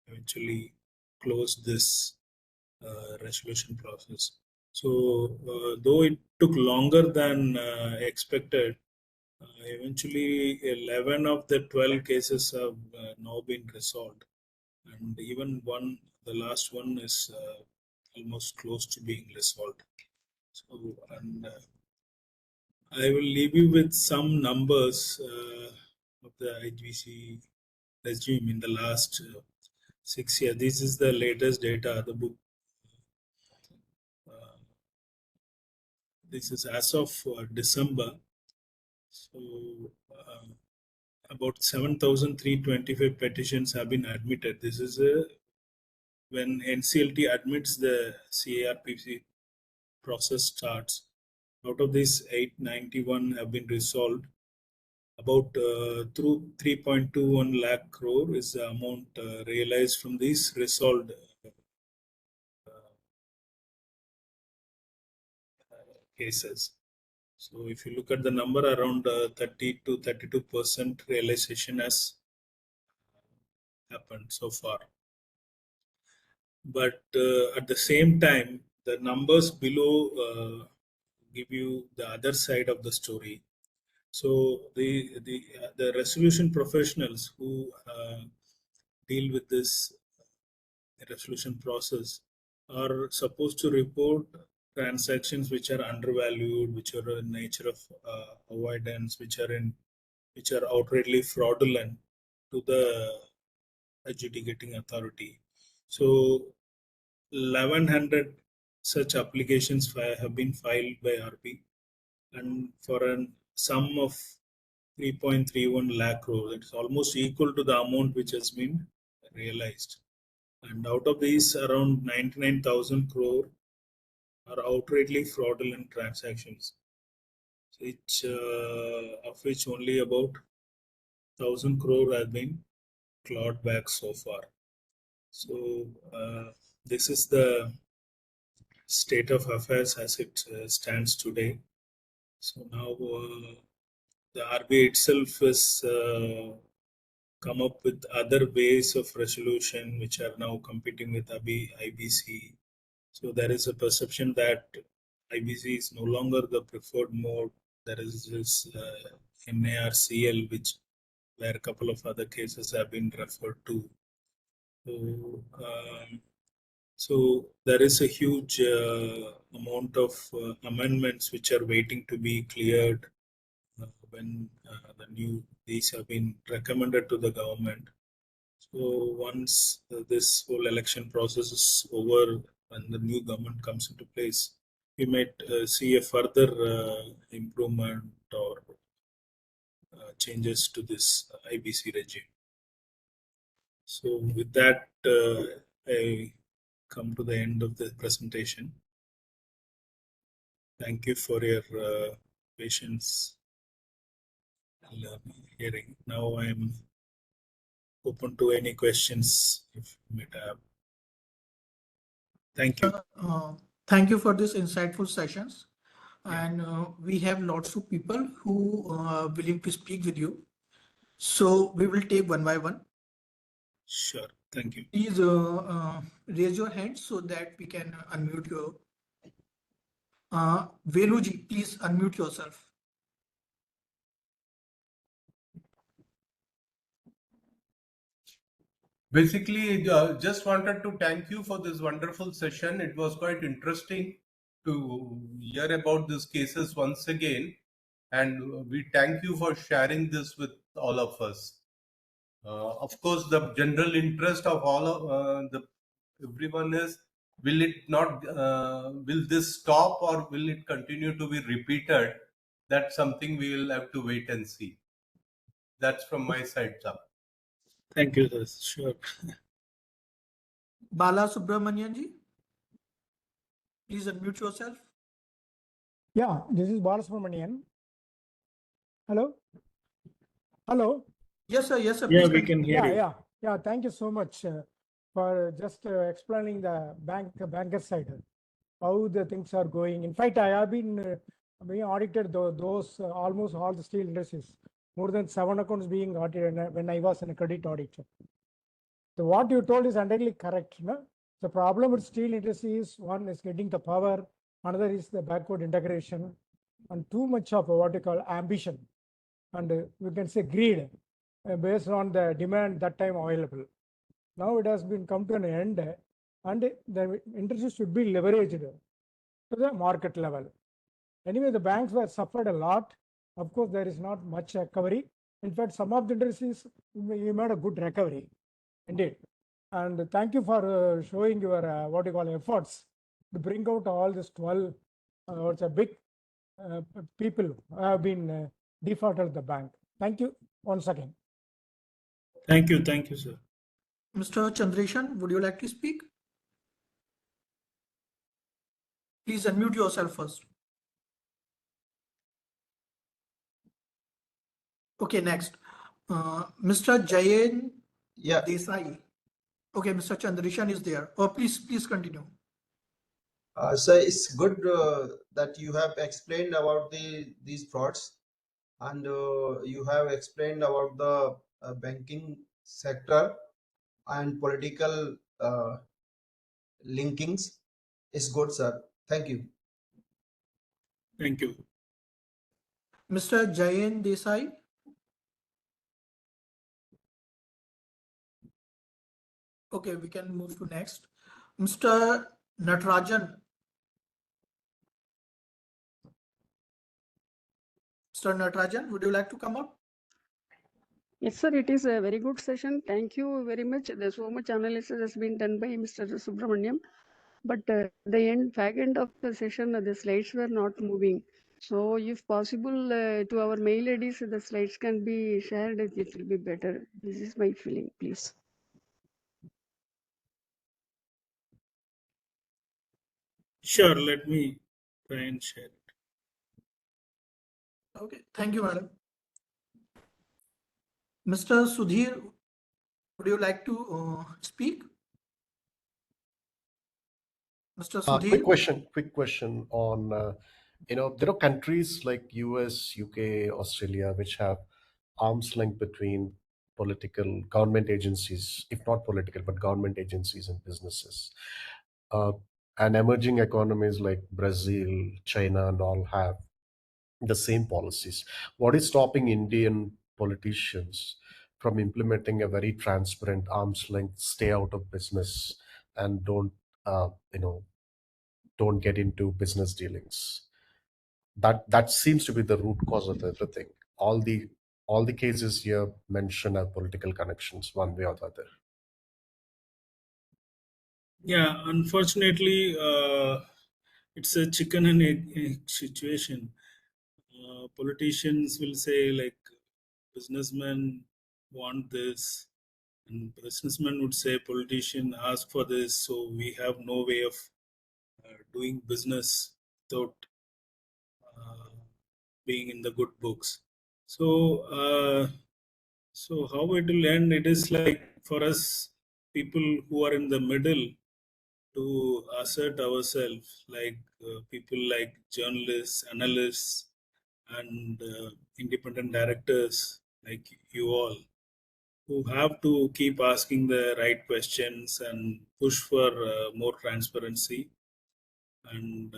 eventually closed this resolution process. So, though it took longer than expected, eventually 11 of the 12 cases have now been resolved, and even one, the last one, is almost close to being resolved. So, and I will leave you with some numbers of the IGC regime in the last 6 years. This is the latest data. The book. Uh, this is as of December. So about 7,325 petitions have been admitted. This is when NCLT admits the CARPC process starts. Out of these, 891 have been resolved. About through 3.21 lakh crore is the amount realized from these resolved cases. So if you look at the number, around 30 to 32% realization has happened so far. But at the same time, the numbers below give you the other side of the story. So the resolution professionals who deal with this resolution process are supposed to report transactions which are undervalued, which are in nature of avoidance, which are outrightly fraudulent to the adjudicating authority. So 1100 such applications have been filed by RP, and for a sum of 3.31 lakh crore, it's almost equal to the amount which has been realized. And out of these, around 99,000 crore are outrightly fraudulent transactions, of which only about 1,000 crore have been clawed back so far. So this is the state of affairs as it stands today. So now the RBI itself has come up with other ways of resolution which are now competing with IBC. So there is a perception that IBC is no longer the preferred mode. There is this MARCL, where a couple of other cases have been referred to. So there is a huge amount of amendments which are waiting to be cleared when these have been recommended to the government. So once this whole election process is over and the new government comes into place, we might see a further improvement or changes to this IBC regime. So with that, I come to the end of the presentation. Thank you for your patience and hearing. Now I am open to any questions if you might have. Thank you. Thank you for this insightful sessions. And we have lots of people who are willing to speak with you. So we will take one by one. Sure. Thank you. Please raise your hand so that we can unmute you. Venuji, please unmute yourself. Basically, just wanted to thank you for this wonderful session. It was quite interesting to hear about these cases once again. And we thank you for sharing this with all of us. Of course, the general interest of all of everyone is, will this stop or will it continue to be repeated? That's something we will have to wait and see. That's from my side, sir. Thank you, sir. Sure. Bala Subramanian ji, please unmute yourself. Yeah, this is Bala Subramanian. Hello? Hello? Yes, sir. Yes, sir. Yeah, Please we continue. can hear you. Yeah. Thank you so much for just explaining the banker side, how the things are going. In fact, I have been being audited those almost all the steel industries, more than 7 accounts being audited when I was in a credit audit. So what you told is entirely correct. No? The problem with steel industry is one is getting the power, another is the backward integration, and too much of what you call ambition, and we can say greed based on the demand that time available. Now it has been come to an end, and the industry should be leveraged to the market level. Anyway, the banks were suffered a lot. Of course, there is not much recovery. In fact, some of the industries you made a good recovery, indeed. And thank you for showing your what you call efforts to bring out all this 12 it's a big people who have been defaulted the bank. Thank you once again. Thank you, sir. Mr. Chandrashan, would you like to speak? Please unmute yourself first. Okay, next. Mr. Jayen Desai. Okay, Mr. Chandrashan is there. Oh, please continue. So it's good that you have explained about these frauds, and you have explained about the banking sector and political linkings. It's good, sir. Thank you. Thank you. Mr. Jayen Desai. Okay, we can move to next. Mr. Natarajan. Mr. Natarajan, would you like to come up? Yes, sir, it is a very good session. Thank you very much. There's so much analysis has been done by Mr. Subramanian. But back end of the session, the slides were not moving. So if possible, to our mail IDs, the slides can be shared. It will be better. This is my feeling, please. Sure, let me try and share it. Okay, thank you, madam. Mr. Sudhir, would you like to speak? Mr. Sudhir? Quick question on, there are countries like US, UK, Australia, which have arm's length between political government agencies, if not political, but government agencies and businesses. And emerging economies like Brazil, China, and all have the same policies. What is stopping Indian politicians from implementing a very transparent arm's length, stay out of business, and uh, you know, don't get into business dealings? That seems to be the root cause of everything. All the cases here mention have political connections one way or the other. Yeah, unfortunately, it's a chicken and egg situation. Politicians will say, like, businessmen want this, and businessmen would say politician ask for this, so we have no way of doing business without uh, being in the good books. So how it will end? It is like for us people who are in the middle to assert ourselves, like people like journalists, analysts, and independent directors like you all, who have to keep asking the right questions and push for more transparency, and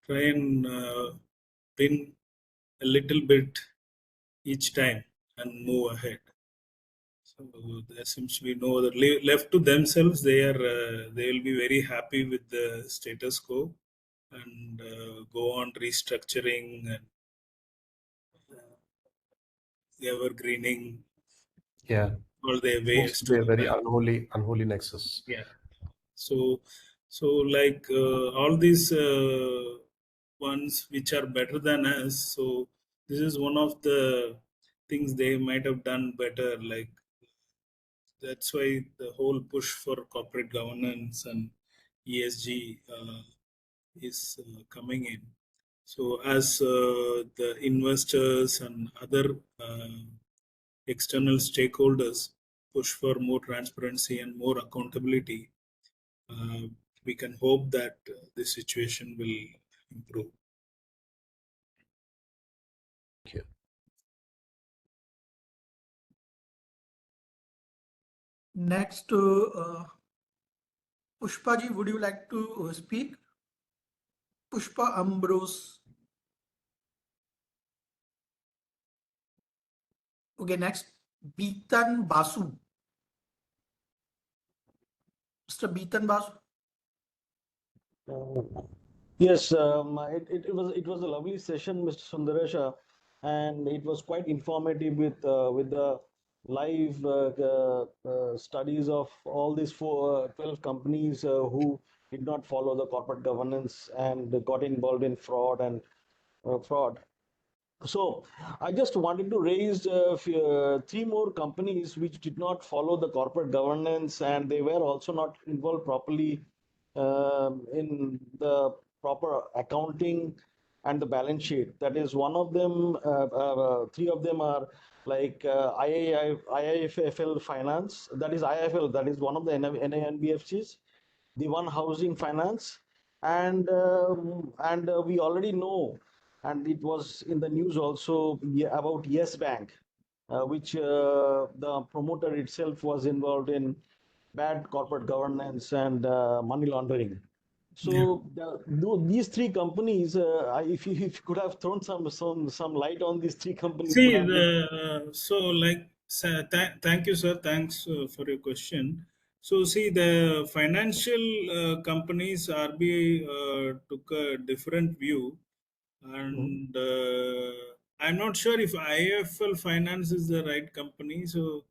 try and win a little bit each time and move ahead. So there seems to be no other left to themselves. They will be very happy with the status quo and go on restructuring and evergreening Yeah, all their seems ways to to be a the very bank. unholy nexus. Yeah. So like all these ones which are better than us. So this is one of the things they might have done better. Like that's why the whole push for corporate governance and ESG is coming in. So as the investors and other external stakeholders push for more transparency and more accountability, uh, we can hope that the situation will improve. Thank you. Next, Pushpaji, would you like to speak? Pushpa Ambrose. Okay, next, Beetan Basu. Mr. Beetan Basu. Yes, it was a lovely session, Mr. Sundaresha, and it was quite informative with the live studies of all these 12 companies who did not follow the corporate governance and got involved in fraud. So I just wanted to raise three more companies which did not follow the corporate governance, and they were also not involved properly in the proper accounting and the balance sheet. That is one of them. Three of them are like IIFL Finance. That is IIFL. That is one of the NBFCs. The one Housing Finance, and we already know, and it was in the news also, about Yes Bank, which the promoter itself was involved in bad corporate governance and money laundering. So these three companies, if you could have thrown some light on these three companies, would See, have been. thank you, sir. Thanks for your question. So, see, the financial companies, RBI took a different view, Mhm. and I'm not sure if IFL Finance is the right company. So,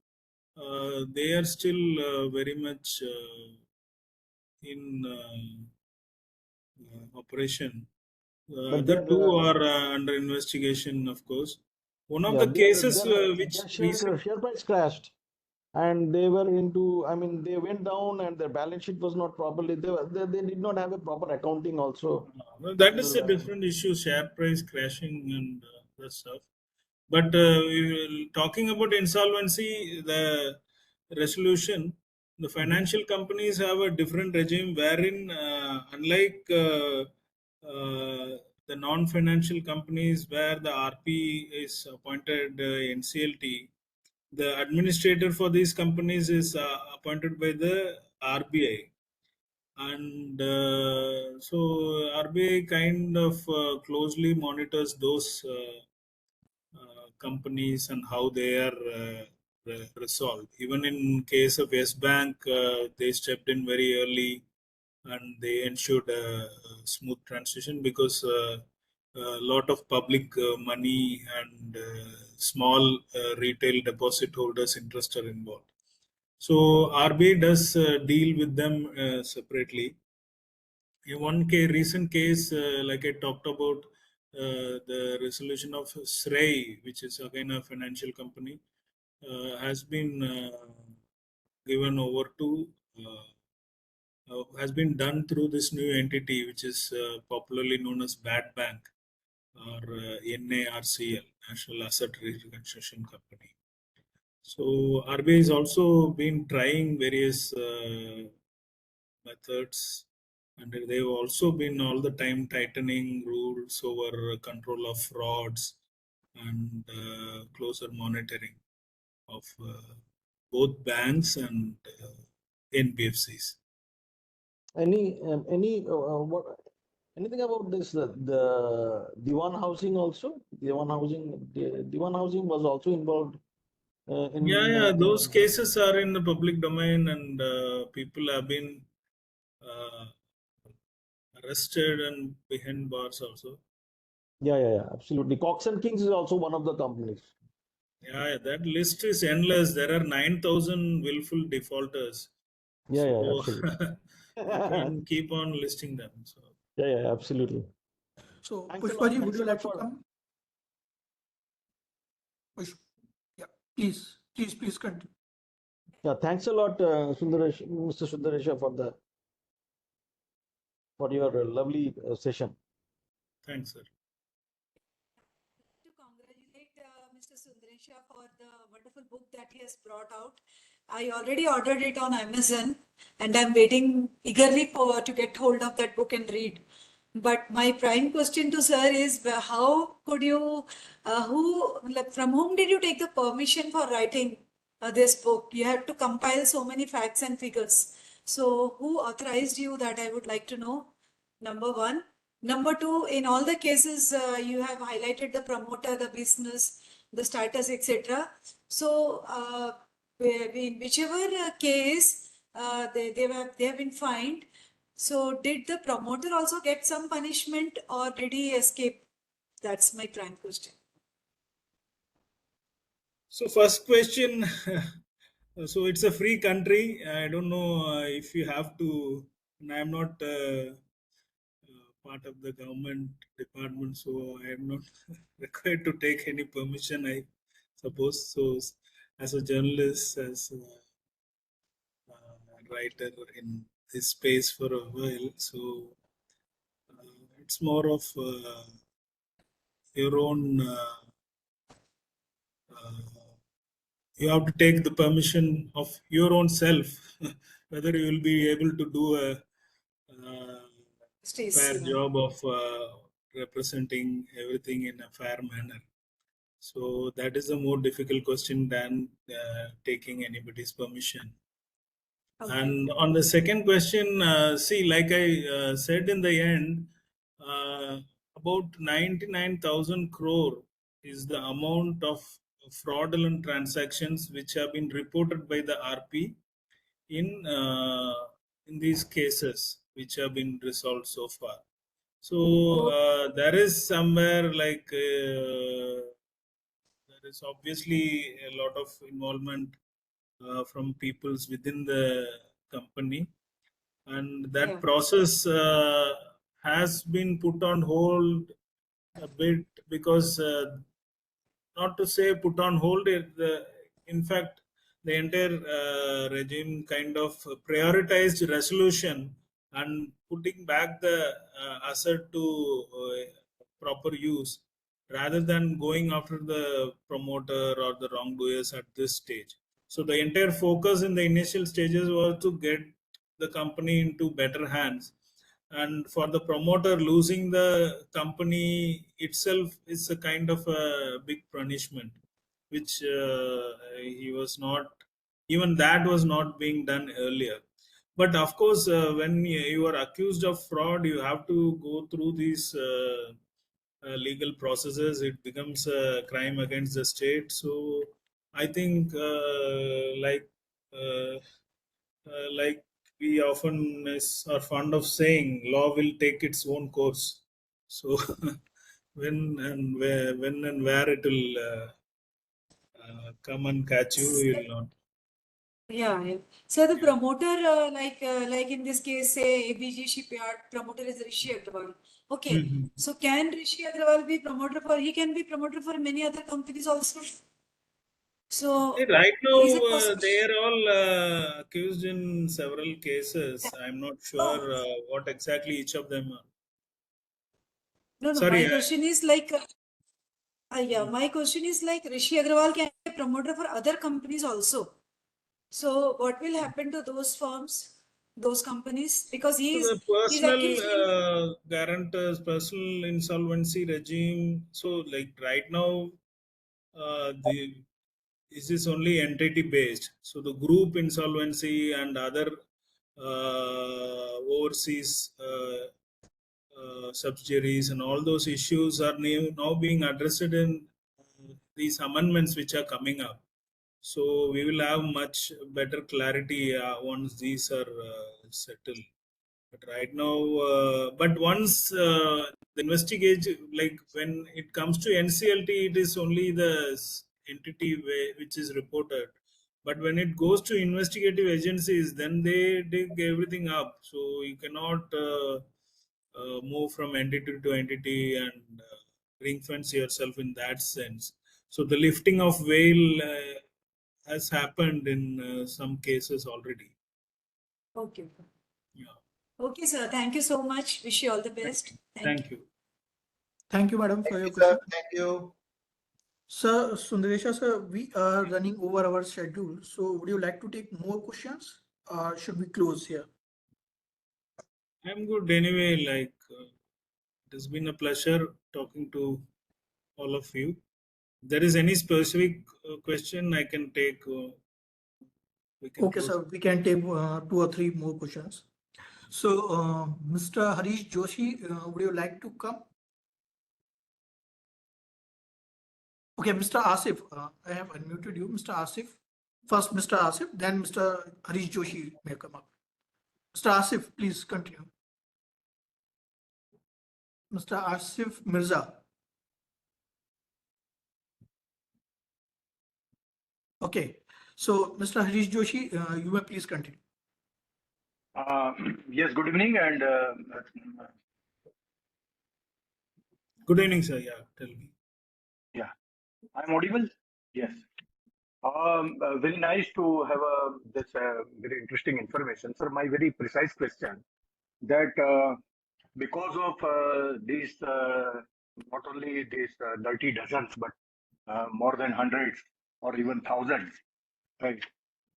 they are still very much in operation. But Other their two are under investigation, of course. One of yeah, the cases which their recent, share price crashed, and they were into. I mean, they went down, and their balance sheet was not properly. They did not have a proper accounting also. well, that is a Well, different issue, share price crashing and that stuff. But talking about insolvency, the resolution, the mhm. financial companies have a different regime wherein, unlike the non-financial companies where the RP is appointed NCLT, the administrator for these companies is appointed by the RBI. And so RBI kind of closely monitors those companies and how they are resolved. Even in case of Yes Bank, they stepped in very early and they ensured a smooth transition because a lot of public money and small retail deposit holders' interest are involved. So RBI does deal with them separately. In one recent case, like I talked about, the resolution of Shri, which is again a financial company, has been given over to, has been done through this new entity, which is popularly known as Bad Bank or NARCL, National Asset Reconstruction Company. So RBI has also been trying various methods, and they've also been all the time tightening rules over control of frauds and closer monitoring of both banks and NBFCs. What anything about this the Diwan housing also? Diwan housing was also involved Yeah, in. yeah, those cases are in the public domain, and people have been uh, arrested and behind bars also. Yeah, absolutely. Cox and Kings is also one of the companies. Yeah, that list is endless. There are 9,000 willful defaulters. Yeah, So absolutely. you Yeah, can keep on listing them. So yeah, absolutely. So Thanks a lot. Pushpaji, would Thanks you a lot like to for. come? Push, yeah, please continue. Yeah, thanks a lot, Mr. Sundaresha, for your lovely session. thanks, sir. To congratulate Mr. Sundaresha for the wonderful book that he has brought out. I already ordered it on Amazon and I'm waiting eagerly for to get hold of that book and read. But my prime question to sir is how could you, from whom did you take the permission for writing this book? You have to compile so many facts and figures. So who authorized you, that I would like to know? Number one. Number two, in all the cases, you have highlighted the promoter, the business, the status, etc. So, in whichever case they have been fined. So, did the promoter also get some punishment, or did he escape? That's my prime question. So first question. So it's a free country. I don't know if you have to. And I'm not part of the government department, so I am not required to take any permission, I suppose. So as a journalist, as a writer in this space for a while, so it's more of your own. Uh, you have to take the permission of your own self whether you will be able to do a Stays, fair job of representing everything in a fair manner. So that is a more difficult question than taking anybody's permission. Okay. And on the second question, see, like I said in the end, about 99,000 crore is the amount of fraudulent transactions which have been reported by the RP in these cases which have been resolved so far. So there is somewhere like there is obviously a lot of involvement from peoples within the company, and that Yeah. process has been put on hold a bit because not to say put on hold in fact the entire regime kind of prioritized resolution and putting back the asset to proper use rather than going after the promoter or the wrongdoers at this stage. So the entire focus in the initial stages was to get the company into better hands, and for the promoter losing the company itself is a kind of a big punishment which he was not, even that was not being done earlier. But of course when you are accused of fraud, you have to go through these legal processes. It becomes a crime against the state. So I think uh, like we often are fond of saying, law will take its own course. So when and where it will come and catch you, you will not. Yeah, yeah. So the Yeah. promoter, like in this case, say ABG Shipyard, promoter is Rishi Agrawal. Okay. Mhm. So can Rishi Agrawal be promoter for? He can be promoter for many other companies also. See, So right now, is it possible? they are all accused in several cases. I'm not Oh, sure what exactly each of them are. no, no. Sorry. My question is like, yeah, my question is like Rishi Agrawal can be a promoter for other companies also. So what will happen to those firms, those companies? Because So the he's personal accused in. guarantors, personal insolvency regime. So like right now, the this is only entity based. So the group insolvency and other overseas subsidiaries and all those issues are now being addressed in these amendments which are coming up. So we will have much better clarity once these are settled. But right now, but once the investigation, like when it comes to NCLT, it is only the entity which is reported. But when it goes to investigative agencies, then they dig everything up. So you cannot move from entity to entity and ring fence yourself in that sense. So the lifting of veil has happened in some cases already. Okay. Yeah. Okay, sir. Thank you so much. Wish you all the Thank best. you. Thank you. Thank you. Thank you, madam, Thank for your you, sir. question. Thank you. Sir, Sundaresha, sir, we are running over our schedule. So would you like to take more questions or should we close here? I'm good anyway. Like it has been a pleasure talking to all of you. If there is any specific question I can take, we can Okay, close. sir, we can take 2 or 3 more questions. So, Mr. Harish Joshi, would you like to come? Okay, Mr. Asif, I have unmuted you, Mr. Asif. First, Mr. Asif, then Mr. Harish Joshi may come up. Mr. Asif, please continue. Mr. Asif Mirza. Okay, so Mr. Harish Joshi, you may please continue. Uh, yes, good evening and Good evening, sir. Yeah, tell me. yeah, I'm audible. Yes, very nice to have this very interesting information. Sir, my very precise question that because of these not only these dirty dozens but more than hundreds or even thousands, right?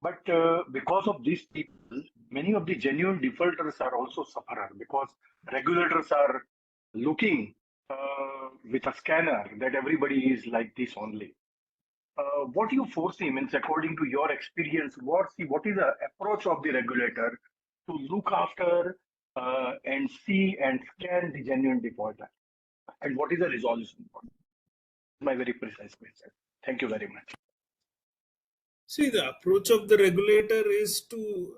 But because of these people, many of the genuine defaulters are also sufferer because regulators are looking with a scanner that everybody is like this only. what do you foresee, means according to your experience, what is the approach of the regulator to look after and see and scan the genuine defaulter, and what is the resolution for it? My very precise question. Thank you very much. See, the approach of the regulator is to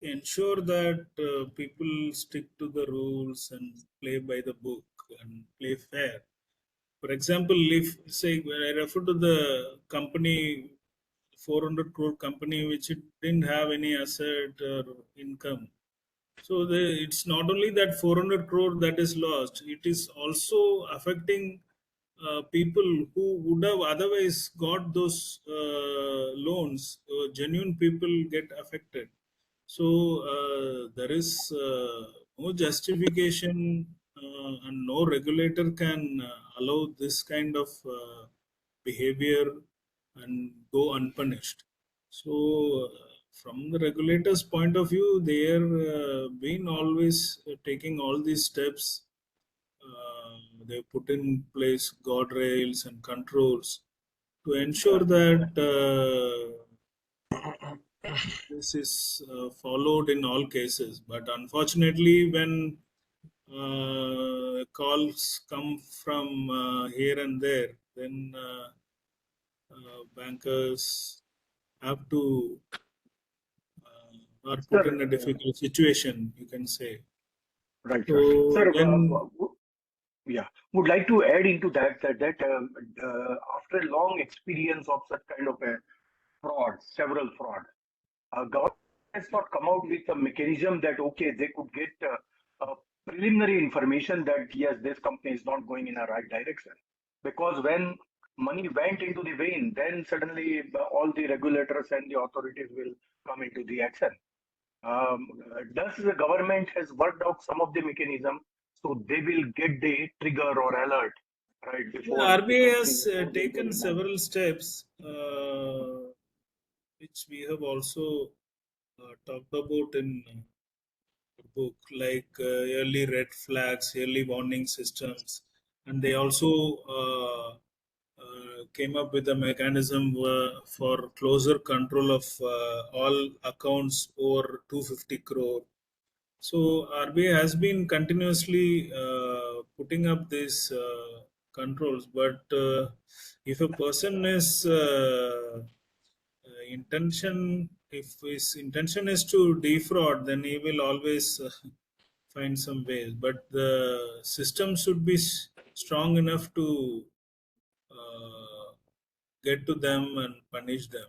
ensure that people stick to the rules and play by the book and play fair. For example, if say when I refer to the company, 400 crore company, which it didn't have any asset or income. So it's not only that 400 crore that is lost, it is also affecting people who would have otherwise got those loans. Genuine people get affected. So there is no justification and no regulator can allow this kind of behavior and go unpunished. So from the regulator's point of view, they are been always taking all these steps. They put in place guardrails and controls to ensure that this is followed in all cases. But unfortunately, when calls come from here and there, then bankers have to are put in a Sir, difficult situation, you can say. right, sir. So Sir, when yeah, would like to add into that after a long experience of such kind of a fraud, several fraud, government has not come out with a mechanism that okay, they could get preliminary information that yes, this company is not going in a right direction. Because when money went into the vein, then suddenly all the regulators and the authorities will come into the action. Does the government has worked out some of the mechanism so they will get the trigger or alert right the before the RBI company has goes into taken the bad? several steps, which we have also talked about in the book, like early red flags, early warning systems, and they also came up with a mechanism for closer control of all accounts over 250 crore. So RBI has been continuously putting up these controls, but if a person is intention, if his intention is to defraud, then he will always find some ways. But the system should be strong enough to get to them and punish them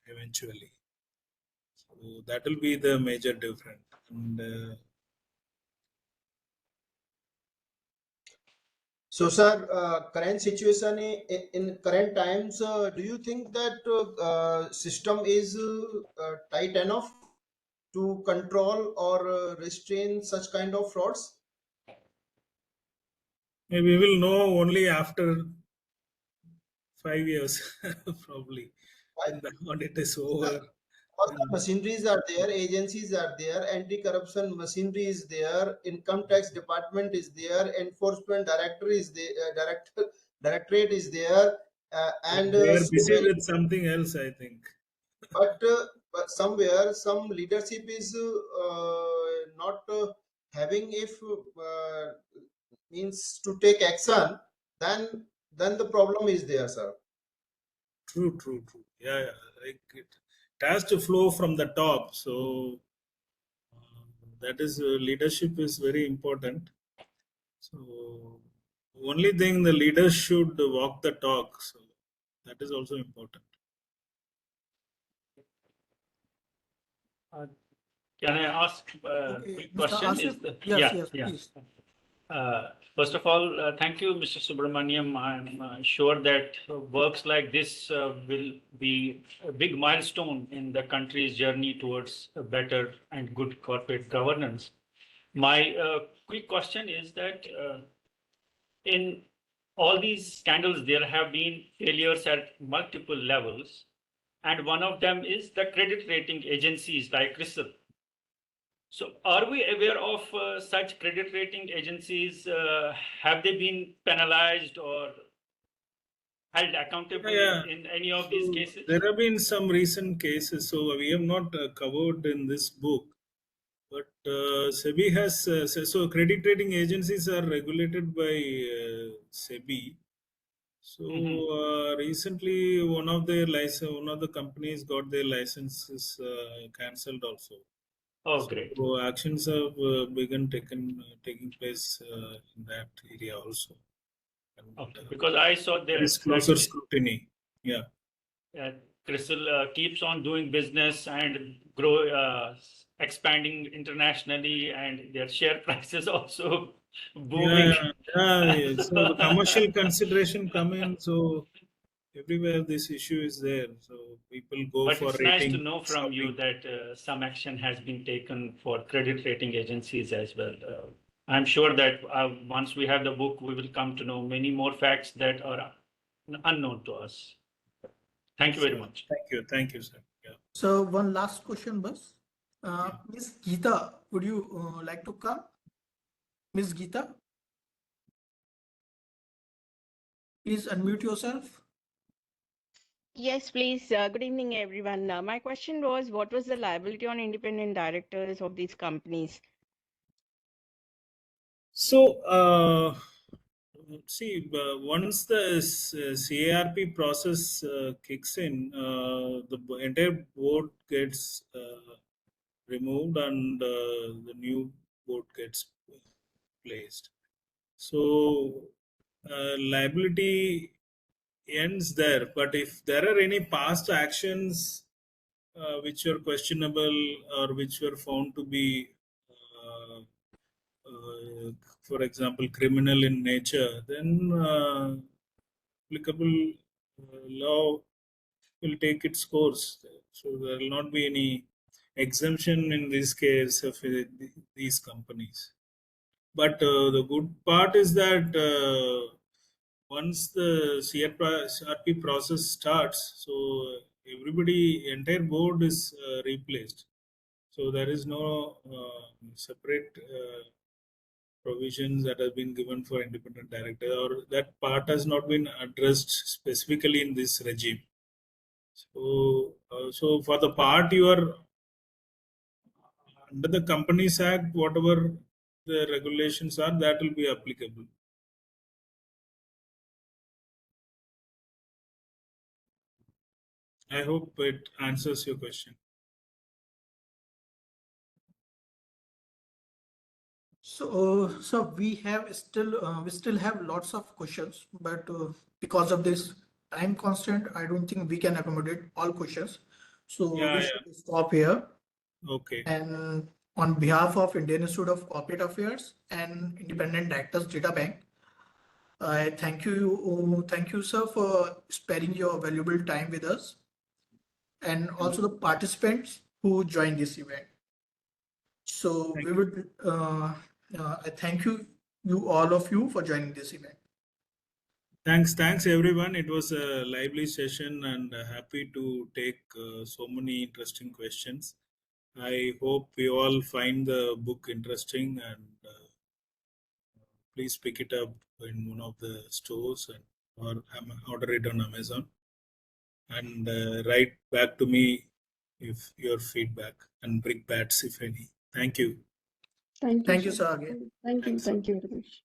eventually. So that will be the major difference. And So, sir, current situation in current times, do you think that system is tight enough to control or restrain such kind of frauds? we will know only after 5 years, probably, Why? when the audit is Sir, over. all the And machineries are there, agencies are there, anti-corruption machinery is there, income tax department is there, enforcement director is there, directorate is there, and they are so busy many. with something else, I think. But somewhere some leadership is not having if means to take action, then the problem is there, sir. True, true, true. Yeah, yeah. Like it has to flow from the top. So that is leadership is very important. So only thing the leaders should walk the talk. So that is also important. Uh, Can I ask a Okay, quick Mr. question? Asif? Yes, yes, please. First of all, thank you, Mr. Subramaniam. I'm sure that works like this will be a big milestone in the country's journey towards a better and good corporate governance. My quick question is that in all these scandals, there have been failures at multiple levels, and one of them is the credit rating agencies like CRISIL. So, are we aware of such credit rating agencies? Have they been penalized, or held accountable Yeah. in any of these So cases? there have been some recent cases, so we have not covered in this book. But SEBI has so credit rating agencies are regulated by SEBI. So recently, one of the companies got their licenses cancelled also. Oh, great. So actions have begun taking place in that area also. And, Okay, because I saw there there is closer scrutiny. Yeah. CRISIL keeps on doing business and expanding internationally, and their share prices also booming. Yeah. So the commercial consideration come in. So everywhere this issue is there. So people go But for it's nice to rating know from you shopping. that some action has been taken for credit rating agencies as well. I'm sure that once we have the book, we will come to know many more facts that are unknown to us. Thank you very much. Thank you, sir. Yeah. So one last question, Bas. Miss Geeta, would you like to come? Miss Geeta, please unmute yourself. Yes, please. Good evening, everyone. My question was, what was the liability on independent directors of these companies? So, see, once the CARP process kicks in, the entire board gets removed and the new board gets placed. So, liability ends there. But if there are any past actions which were questionable or which were found to be for example, criminal in nature, then applicable law will take its course. So there will not be any exemption in this case of these companies. But the good part is that once the CRP process starts, so everybody, entire board is replaced. So there is no separate provisions that have been given for independent director, or that part has not been addressed specifically in this regime. So for the part you are under the Companies Act, whatever the regulations are, that will be applicable. I hope it answers your question. So we still have lots of questions, but because of this time constant, I don't think we can accommodate all questions. So we should stop here. Okay. And on behalf of Indian Institute of Corporate Affairs and Independent Directors Data Bank, I thank you, sir, for sparing your valuable time with us, and also the participants who joined this event. So we would, I thank you all of you for joining this event. Thanks everyone. It was a lively session and happy to take so many interesting questions. I hope you all find the book interesting, and please pick it up in one of the stores or order it on Amazon, and write back to me if your feedback and brickbats if any. Thank you. Thank you, Thank you, sir. sir, again. Thank you. Thanks. Thank you very much.